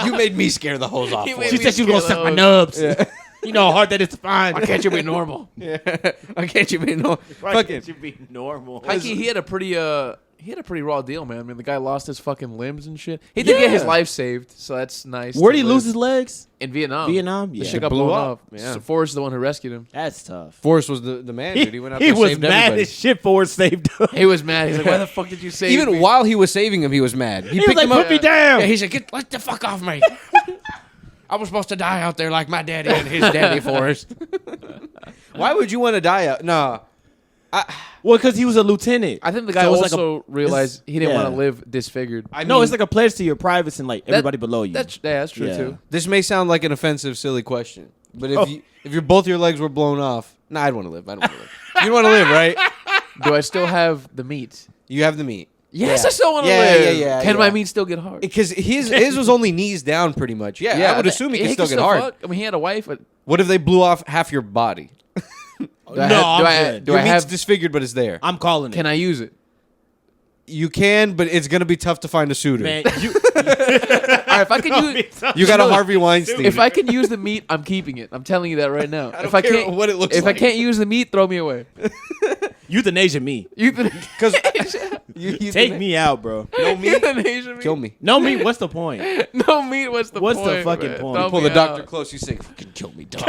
You made me scare the hose off. He Forrest. made She me said she was scared going to suck my those. nubs. You know how hard that is to find. Why can't you be normal? Yeah. I can't you be no Why fucking can't you be normal? Mikey, he had a pretty raw deal, man. I mean, the guy lost his fucking limbs and shit. He did get his Yeah. life saved, so that's nice. Where'd to he live. lose his legs? In Vietnam. Vietnam? The Yeah. shit got Blew blown up. up. Yeah. So Forrest is the one who rescued him. That's tough. Forrest was the man, dude. He went out He there and was saved mad everybody. as shit for it saved him. He was mad. He's like, "Why the fuck did you save Even me?" while he was saving him, he was mad. He was picked like, him up. "Put me down." Yeah, he said, "Get the fuck off me." I was supposed to die out there like my daddy and his daddy, Forrest. Why would you want to die out? No. Well, because he was a lieutenant. I think the guy So it's like also realized he didn't yeah. want to live disfigured. No, it's like a pledge to your privacy and like everybody below you. That's true Yeah. too. This may sound like an offensive, silly question, but Oh. if both your legs were blown off, nah, I'd want to live. I don't want to live. You want to live, right? Do I still have the meat? You have the meat. Yes, Yeah. I still want to Yeah, live. yeah, Can yeah. my meat still get hard? Because his was only knees down, pretty much. Yeah, I would assume he could still get hard. fuck. I mean, he had a wife. But What if they blew off half your body? do I No, have, I'm do I, good. do Your I meat's have? disfigured, but it's there. I'm calling it. Can I use it? You can, but it's gonna be tough to find a suitor. Man, you, All right, if I can use, You got a Harvey Weinstein. if I can use the meat, I'm keeping it. I'm telling you that right now. I don't if I care can't, what it looks if like. I can't use the meat, throw me away. euthanasia me. Because you Take me out, bro. no meat, Euthanasia me. kill me. No meat. What's the point? No meat. What's the What's the point? fucking man? point? Throw Pull me the doctor out. close. You say, "Fucking kill me, doc."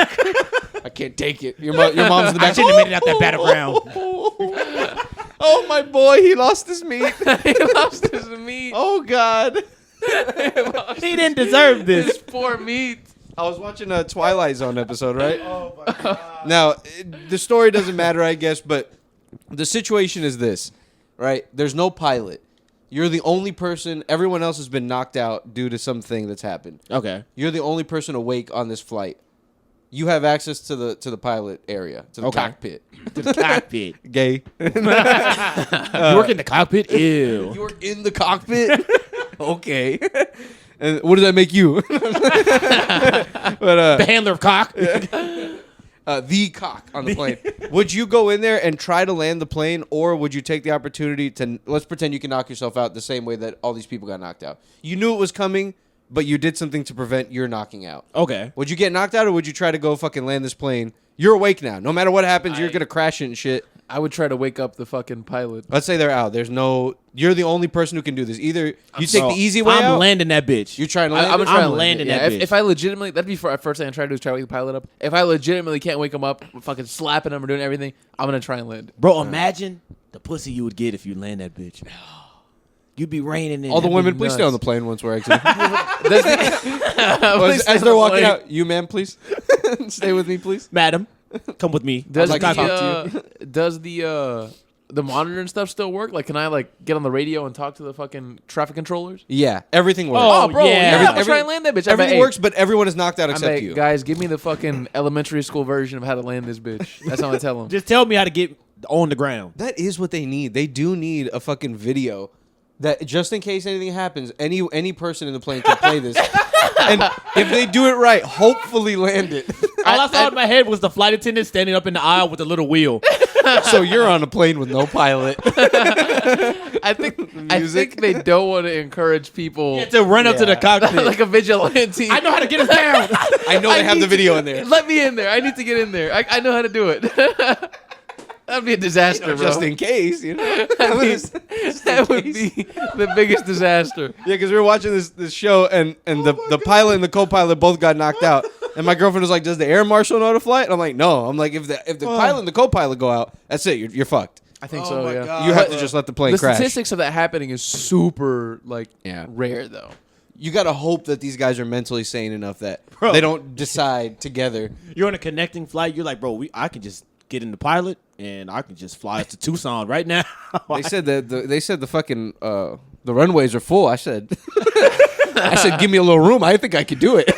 I can't take it. Your mom's in the I back. shouldn't have made it out that battleground. Oh my boy, he lost his meat. He lost his meat. Oh God. He didn't deserve His this. poor meat. I was watching a Twilight Zone episode, right? Oh my god. Now, the story doesn't matter, I guess, but the situation is this, right? There's no pilot. You're the only person. Everyone else has been knocked out due to something that's happened. Okay. You're the only person awake on this flight. You have access to the pilot area, to the cockpit. To the cockpit. Gay. You work in the cockpit? Ew. You were in the cockpit? Okay. And what does that make you? The handler of cock. The cock on the plane. Would you go in there and try to land the plane, or would you take the opportunity to, let's pretend you can knock yourself out the same way that all these people got knocked out. You knew it was coming, but you did something to prevent your knocking out. Okay. Would you get knocked out, or would you try to go fucking land this plane? You're awake now. No matter what happens, you're going to crash it and shit. I would try to wake up the fucking pilot. Let's say they're out. You're the only person who can do this. Either you take the easy way out. I'm landing that bitch. You're trying to land I'm it? trying to landing land that it. bitch. If I legitimately, that'd be first thing I try to do is try to wake the pilot up. If I legitimately can't wake him up, fucking slapping him or doing everything, I'm gonna try and land. Bro, imagine the pussy you would get if you land that bitch. You'd be raining in. All the That'd women, be please stay nuts. on the plane once we're exiting. Please As stay they're on the walking plane. out, you, ma'am, please. Stay with me, please. Madam, come with me. Does I'd like to the monitor and stuff still work? Like, can I like get on the radio and talk to the fucking traffic controllers? Yeah, everything works. Oh, bro, yeah. I'm trying to land that bitch. Everything Hey, works, but everyone is knocked out I'm except like, you. guys, give me the fucking elementary school version of how to land this bitch. That's how I tell them. Just tell me how to get on the ground. That is what they need. They do need a fucking video that just in case anything happens, any person in the plane can play this. And if they do it right, hopefully land it. All I saw in my head was the flight attendant standing up in the aisle with a little wheel. So you're on a plane with no pilot. I think they don't want to encourage people To run up to the cockpit. like a vigilante. I know how to get us down. I know they have the video in there. Let me in there. I need to get in there. I know how to do it. That'd be a disaster, bro. Just in case, you know. That would be the biggest disaster. Yeah, because we were watching this show, and the pilot and the co-pilot both got knocked out. And my girlfriend was like, "Does the air marshal know how to fly?" And I'm like, "No." I'm like, if the pilot and the co-pilot go out, that's it. You're fucked. I think Oh so. my Yeah. God. You have to just let the plane The crash. statistics of that happening is super rare though. You got to hope that these guys are mentally sane enough that Bro. they don't decide together. You're on a connecting flight. You're like, bro, I can just get in the pilot and I can just fly us to Tucson right now. They said that the fucking the runways are full. I said, give me a little room. I think I could do it.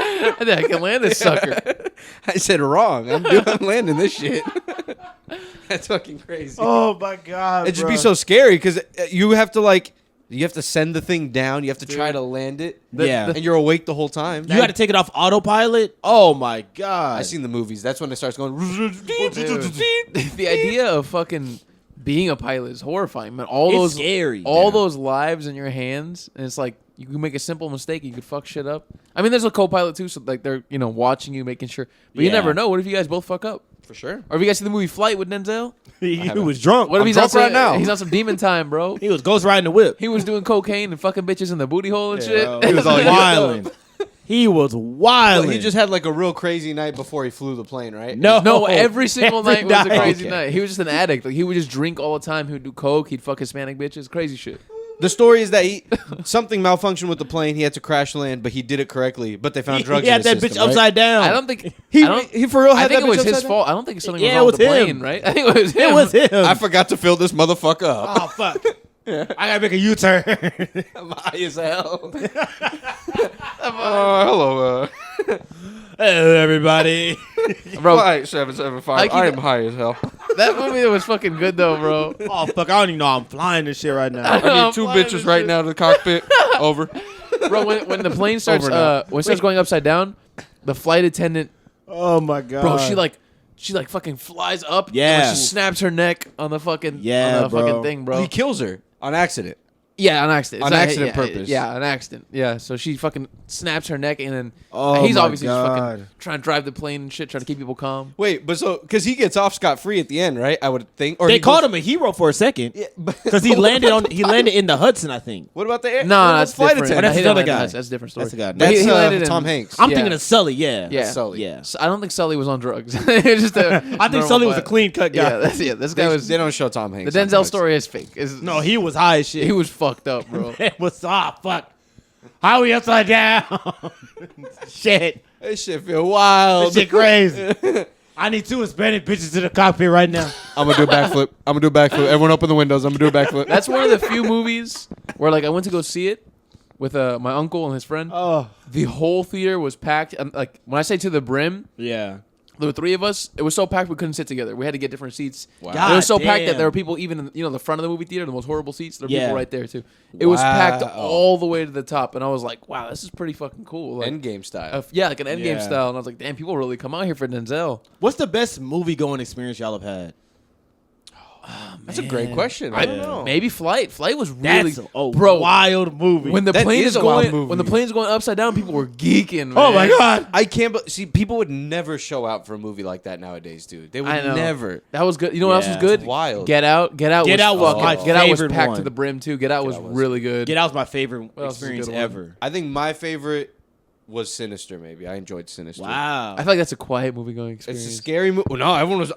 I think I can land this sucker. I said wrong. I'm landing this shit. That's fucking crazy. Oh my god! It'd just be so scary because you have to send the thing down. You have to try to land it. Yeah. And you're awake the whole time. You got to take it off autopilot. Oh my god! I seen the movies. That's when it starts going. The idea of fucking being a pilot is horrifying, man. All It's those scary, all yeah. those lives in your hands, and it's like you can make a simple mistake, you could fuck shit up. I mean, there's a co-pilot too, so like they're watching you, making sure. But you Yeah. never know. What if you guys both fuck up? For sure. Or if you guys see the movie Flight with Denzel? He was drunk. What if I'm he's on drunk some, right now. He's on some demon time, bro. He was ghost riding the whip. He was doing cocaine and fucking bitches in the booty hole and shit. He was all wilding. He was wilding. He just had like a real crazy night before he flew the plane, right? No, every single Every night was a crazy Okay. night. He was just an addict. Like he would just drink all the time. He would do coke. He'd fuck Hispanic bitches. Crazy shit. The story is that something malfunctioned with the plane. He had to crash land, but he did it correctly. But they found drugs. He had in that his bitch system, right? upside down. I don't think He for real had I think that it was bitch his upside down? fault. I don't think something was Yeah, wrong it with the was him. plane, right? I think it was him. It was him. I forgot to fill this motherfucker up. Oh fuck! I gotta make a U-turn. I'm high as hell. Hello. Hello, everybody. Bro, Flight 775. I keep- I am high as hell. that movie was fucking good though, bro. Oh fuck! I don't even know I'm flying this shit right now. I I'm need two flying bitches this right shit. now to the cockpit. Over. Bro, when the plane starts Over now. when it starts going upside down, the flight attendant, Oh my god, bro, she like fucking flies up. Yeah. and she snaps her neck on the fucking Yeah, on the bro. fucking thing, bro. He kills her on accident. Yeah, on accident. On It's not- accident yeah, purpose. Yeah, on accident. Yeah, so she fucking snaps her neck, and then Oh he's my obviously just God. fucking trying to drive the plane and shit, trying to keep people calm. Wait, but because he gets off scot free at the end, right? I would think. Or They he called goes- him a hero for a second Yeah, because he landed in the Hudson, I think. What about the air? No, what about that's the flight different. attendant? that's He the didn't other land guy. in That's a different story. That's the guy. But he That's, landed in Tom Hanks. I'm Yeah. thinking of Sully. Yeah, Yeah. Sully. yeah. I don't think Sully was on drugs. It was just a I think normal Sully was a pilot. clean cut guy. This guy was. They don't show Tom The Hanks. Denzel sometimes. story is fake. No, he was high as shit. He was fucked up, bro. It was fuck. How are we upside down? Shit. That shit feel wild. That shit crazy. I need 2 Hispanic bitches in the cockpit right now. I'm gonna do a backflip. Everyone open the windows. I'm gonna do a backflip. That's one of the few movies where like I went to go see it with my uncle and his friend. Oh, The whole theater was packed. Like when I say to the brim, yeah. there were 3 of us. It was so packed we couldn't sit together. We had to get different seats. Wow. It was so packed that damn. there were people even in the front of the movie theater, the most horrible seats. There were Yeah. people right there too. It was packed Wow. all the way to the top, and I was like, "Wow, this is pretty fucking cool." Like, Endgame style. yeah, like an Endgame Yeah. style. And I was like, "Damn, people really come out here for Denzel." What's the best movie going experience y'all have had? That's a great question. I I don't know. Maybe Flight. Flight was really That's a bro. wild movie. When the That plane is is a wild going, movie. when the plane's going upside down, people were geeking. Man. oh my god. I can't. See, people would never show out for a movie like that nowadays, dude. They would I know. never. That was good. You know what else Yeah, was good? it's wild. Get Out. Get Out. Get was Out was fucking- my Get Out was favorite packed one. to the brim too. Get Out was Out was- really good. Get Out's my favorite What else is a experience good one? ever. I think my favorite was Sinister. Maybe I enjoyed Sinister. Wow. I feel like that's a quiet movie going experience. It's a scary movie. No, everyone was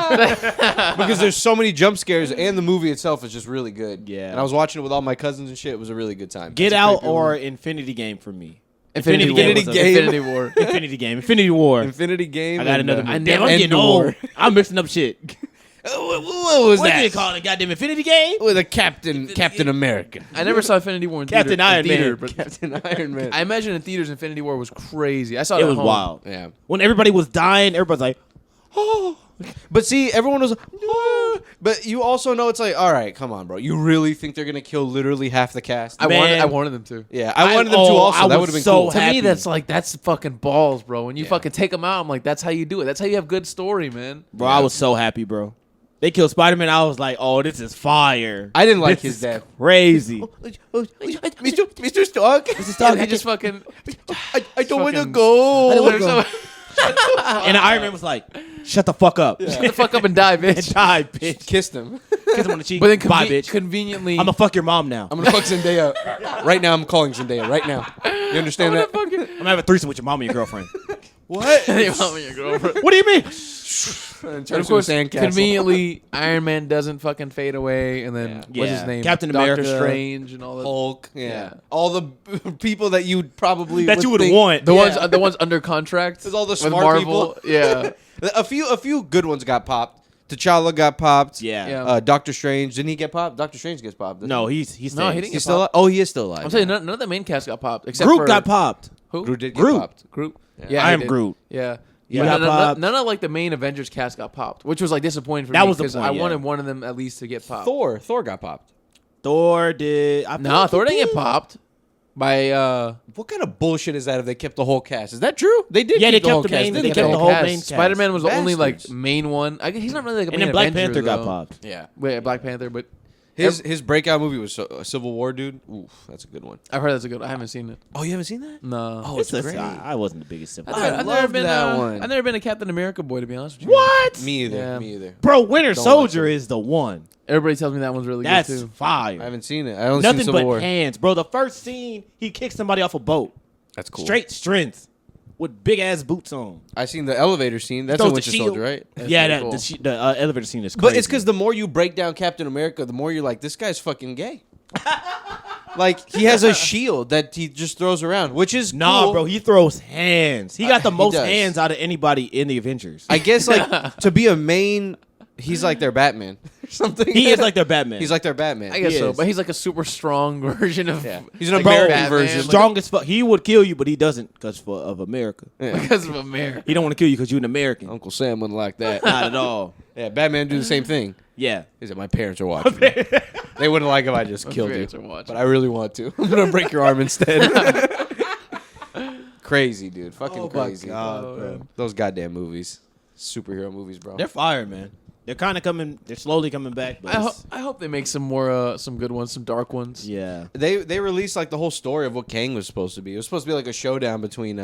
because there's so many jump scares, and the movie itself is just really good. Yeah. and I was watching it with all my cousins and shit. It was a really good time. Get That's a Out creepy or movie. Infinity Game for me. Infinity Game War. was a- Infinity War. Infinity Game. Infinity War. Infinity Game. I got and, another uh, movie. I Damn, never- I'm getting End old. War. I'm mixing up shit. What was What that? do they call it? Goddamn Infinity Game? With a Captain America. I never saw Infinity War in Captain theater, Iron in theater, Man. but Captain Iron Man. I imagine in theaters Infinity War was crazy. I saw It it was at home. wild. Yeah. When everybody was dying, everybody's like, oh. But see, everyone was but you also know it's like, all right, come on, bro. You really think they're gonna kill literally half the cast? I Man. wanted them to. Yeah, I wanted them to also. I That was would have been so cool. To happy. me, that's fucking balls, bro. When you Yeah. fucking take them out, I'm like, that's how you do it. That's how you have good story, man. Bro, I was so happy, bro. They killed Spider-Man. I was like, oh, this is fire. I didn't like This his is death. Crazy. Mr. Stark. And he just fucking. I don't want to Fucking- go. And Iron Man was like, shut the fuck up. Shut the fuck up and die, And bitch. die, bitch. Kissed him. Kiss him on the cheek. But then Bye, bitch. conveniently, I'm gonna fuck your mom now. I'm gonna fuck Zendaya. Right now, I'm calling Zendaya. Right now. You understand that? I'm gonna have a threesome with your mom and your girlfriend. What? Hey, mom and your girlfriend. What do you mean? And of course, conveniently, Iron Man doesn't fucking fade away, and then Yeah. what's Yeah. his name? Captain Doctor America. Strange and all that. Hulk. Yeah. Yeah. All the people that you probably That you would think- want. The Yeah. the ones under contract. There's all the with smart Marvel. people. Yeah. A few good ones got popped. T'Challa got popped. Yeah. Yeah. Doctor Strange. Didn't he get popped? Doctor Strange gets popped. doesn't No, he? he's No, he stays. didn't He's still alive? Oh, he is still alive. I'm saying none of the main cast got popped except Groot for got popped. Who? Groot did get Groot. popped. Groot. Yeah. Yeah, I he am did. Groot. Yeah. He But got popped. none of like the main Avengers cast got popped, which was like disappointing for That me was the because point, I yeah. wanted one of them at least to get popped. Thor got popped. Thor did. I No, think Thor he didn't get did. popped by What kind of bullshit is that if they kept the whole cast? Is that true? They did Yeah, keep they the whole kept the cast. main- didn't they they? kept the whole main cast. Spider-Man was the only like Bastards. main one. He's not really like a And main then Black Avenger, Panther got though. popped. Yeah. Wait, Black Panther, but His breakout movie was Civil War, dude. Oof, that's a good one. I've heard that's a good. I haven't seen it. Oh, you haven't seen that? No. Oh, It's it's a- great. I wasn't the biggest sympathy. I've loved never been that one. I've never been a Captain America boy, to be honest with you. What? Me either. Yeah. Me either. Bro, Winter Don't Soldier like it. is the one. Everybody tells me that one's really That's good too. fire. I haven't seen it. I only Nothing seen Civil but War. hands, bro. The first scene, he kicks somebody off a boat. That's cool. Straight strength with big ass boots on. I seen the elevator scene. That's Throws in the Winter shield. Soldier, right? That's yeah, pretty that, cool. the elevator scene is crazy. But it's because the more you break down Captain America, the more you're like, this guy's fucking gay. Like he has a shield that he just throws around, which is nah, cool. bro, he throws hands. He got the He most does. hands out of anybody in the Avengers. I guess like to be a main, he's like their Batman or something. He is like their Batman. He's like their Batman. I guess He so, is. but he's like a super strong version of. Yeah. He's an like, American Batman, version. like, strong as fuck. He would kill you, but he doesn't because of America. Yeah. because of America. He don't want to kill you because you're an American. Uncle Sam wouldn't like that. Not at all. Yeah, Batman do the same thing. Yeah. He said, my parents are watching. Me. They wouldn't like if I just killed you. parents are watching. But I really want to. I'm going to break your arm instead. Crazy, dude. Fucking Oh my crazy. God, Oh, bro. Those goddamn movies. Superhero movies, bro. They're fire, man. They're kind of coming. They're slowly coming back. But I hope they make some more some good ones, some dark ones. yeah. They released like the whole story of what Kang was supposed to be. It was supposed to be like a showdown between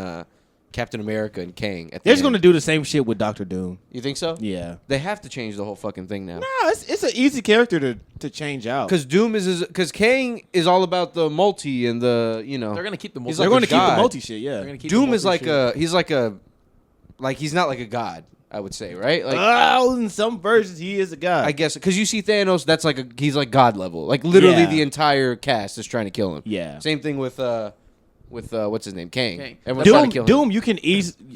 Captain America and Kang. At the They're just end. gonna do the same shit with Doctor Doom. You think so? Yeah. They have to change the whole fucking thing now. No, it's an easy character to change out. Because Doom because Kang is all about the multi and the They're gonna keep the He's they're like going a to keep the god. multi shit. Yeah. They're gonna keep Doom the is like multi-shit. he's not like a god. I would say, right? Like In some versions, he is a guy. I guess because you see Thanos, that's he's like god level. Like literally Yeah. the entire cast is trying to kill him. Yeah. Same thing with with what's his name, Kang. Kang. Everyone's trying Doom, to kill him. Doom, you can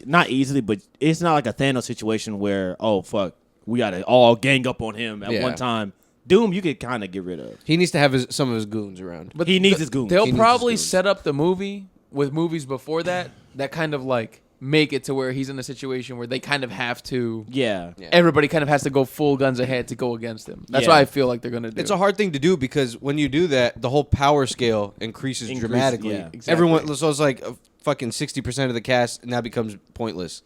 not easily, but it's not like a Thanos situation where fuck, we gotta all gang up on him at one time. Doom, you could kind of get rid of. He needs to have some of his goons around. But he needs his goons. They'll He needs probably his goons. set up the movie with movies before that kind of like make it to where he's in a situation where they kind of have to. Yeah. Everybody kind of has to go full guns ahead to go against him. That's Yeah. what I feel like they're gonna do. It's a hard thing to do because when you do that, the whole power scale increases dramatically. Yeah. Exactly. Everyone, so it's like fucking 60% of the cast now becomes pointless.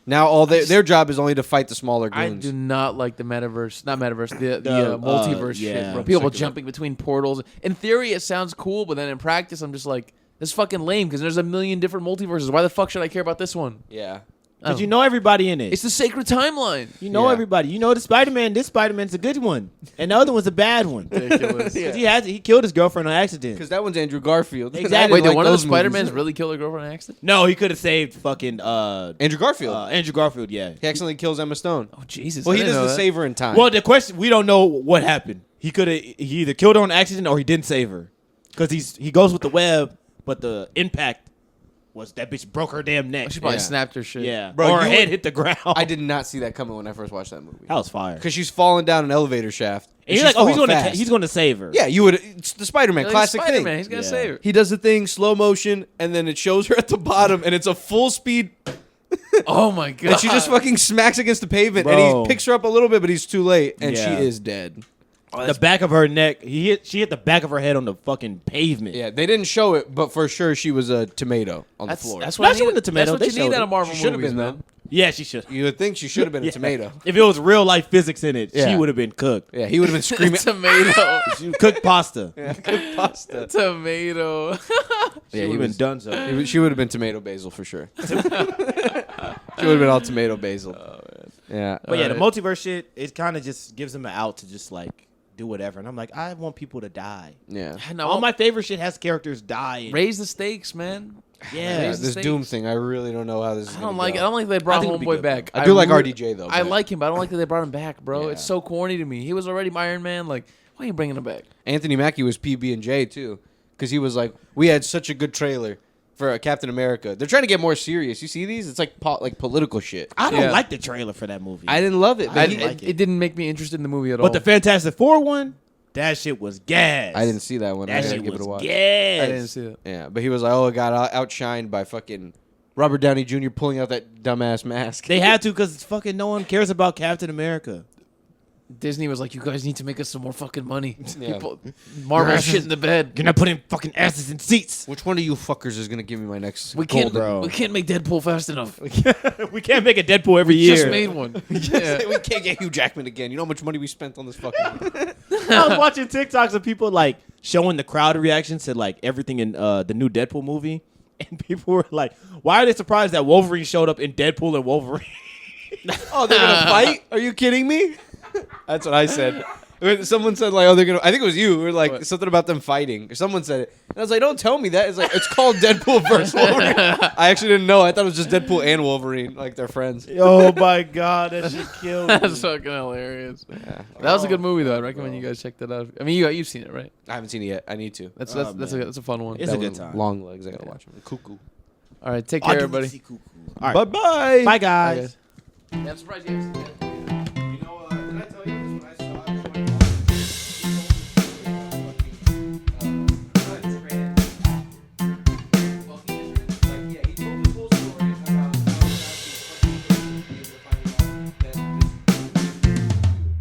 Now all their job is only to fight the smaller I goons. do not like the metaverse, not metaverse, the The, multiverse yeah. shit, bro. People Circular. jumping between portals. In theory, it sounds cool, but then in practice, I'm just like, this is fucking lame because there's a million different multiverses. Why the fuck should I care about this one? Yeah. Because you know everybody in it. It's the sacred timeline. You know Yeah. everybody. You know the Spider-Man. This Spider-Man's a good one, and the other one's a bad one. Ridiculous. 'Cause he killed his girlfriend on accident. Because that one's Andrew Garfield. Exactly. I didn't Wait, did like one of the those movies. Spider-Mans really kill their girlfriend in an accident? No, he could have saved fucking Andrew Garfield. Andrew Garfield. Yeah. He accidentally kills Emma Stone. Oh, Jesus. Well, I he didn't know doesn't that. save her in time. Well, the question we don't know what happened. He either killed her on accident or he didn't save her, because he goes with the web, but the impact was that bitch broke her damn neck. She probably Yeah. snapped her shit. Yeah, Bro, or her you head would- hit the ground. I did not see that coming when I first watched that movie. That was fire. Because she's falling down an elevator shaft. And you're she's like, oh, falling fast. he's going to save her. Yeah, you would. It's the Spider-Man Like, classic Spider-Man, thing. he's gonna Yeah. save her. He does the thing slow motion, and then it shows her at the bottom, and it's a full speed. Oh my god. And she just fucking smacks against the pavement, and Bro. he picks her up a little bit, but he's too late, and Yeah. she is dead. The back of her neck. She hit the back of her head on the fucking pavement. Yeah, they didn't show it, but for sure she was a tomato on the floor. That's Not what showing I need. the tomato, That's they what you showed need out it. of Marvel She should have movies, been, man. though. Yeah, she should. You would think she should have been a Yeah. tomato. If it was real life physics in it, she Yeah. would have been cooked. Yeah, he would have been screaming. Tomato. She cooked pasta. Good pasta. Tomato. She he would have been was- done so. She would have been tomato basil for sure. She would have been all tomato basil. Yeah. But yeah, the multiverse shit, it kind of just gives them an out to just like do whatever. And I'm like, I want people to die. Yeah. No, All my favorite shit has characters die. raise the stakes, man. Yeah. Raise the This Doom stakes. thing, I really don't know how this is I gonna don't like it. go. I don't like they brought I think it'll be Homeboy good, back. though. I do like really- RDJ though. I but like him, but I don't like that they brought him back, bro. Yeah. It's so corny to me. He was already Iron Man. Like, why are you bringing him back? Anthony Mackie was PB&J too, because he was like, we had such a good trailer for Captain America. They're trying to get more serious. You see these? It's like political shit. I don't Yeah. like the trailer for that movie. I didn't love it. I But didn't like it. It didn't make me interested in the movie at all. but the Fantastic Four one, that shit was gas. I didn't see that one. I That gotta shit give it was a watch. gas. I didn't see it. Yeah, but he was like, oh, it got outshined by fucking Robert Downey Jr. pulling out that dumbass mask. They had to because fucking no one cares about Captain America. Disney was like, you guys need to make us some more fucking money. Yeah. People, Marvel shit in the bed. You're not putting fucking asses in seats. Which one of you fuckers is gonna give me my next? We can't. bro. We can't make Deadpool fast enough. We can't make a Deadpool every year. Just made one. Yeah. We can't get Hugh Jackman again. You know how much money we spent on this fucking. I was watching TikToks of people like showing the crowd reactions to like everything in the new Deadpool movie, and people were like, "Why are they surprised that Wolverine showed up in Deadpool and Wolverine?" Oh, they're gonna fight? Are you kidding me? That's what I said. When someone said like, "Oh, they're gonna." I think it was you. Or like What? something about them fighting. Or someone said it, and I was like, "Don't tell me that." It's like it's called Deadpool versus Wolverine. I actually didn't know. I thought it was just Deadpool and Wolverine, like they're friends. Oh my god, that shit killed me. That's fucking hilarious. That was a good movie though. I recommend you guys check that out. I mean, you've seen it, right? I haven't seen it yet. I need to. That's Oh, that's man. a fun one. It's a good time. Long legs. I gotta watch them. Cuckoo. All right, take care, everybody. All right. Bye bye. Bye, guys. Yeah, I'm surprised you haven't seen it.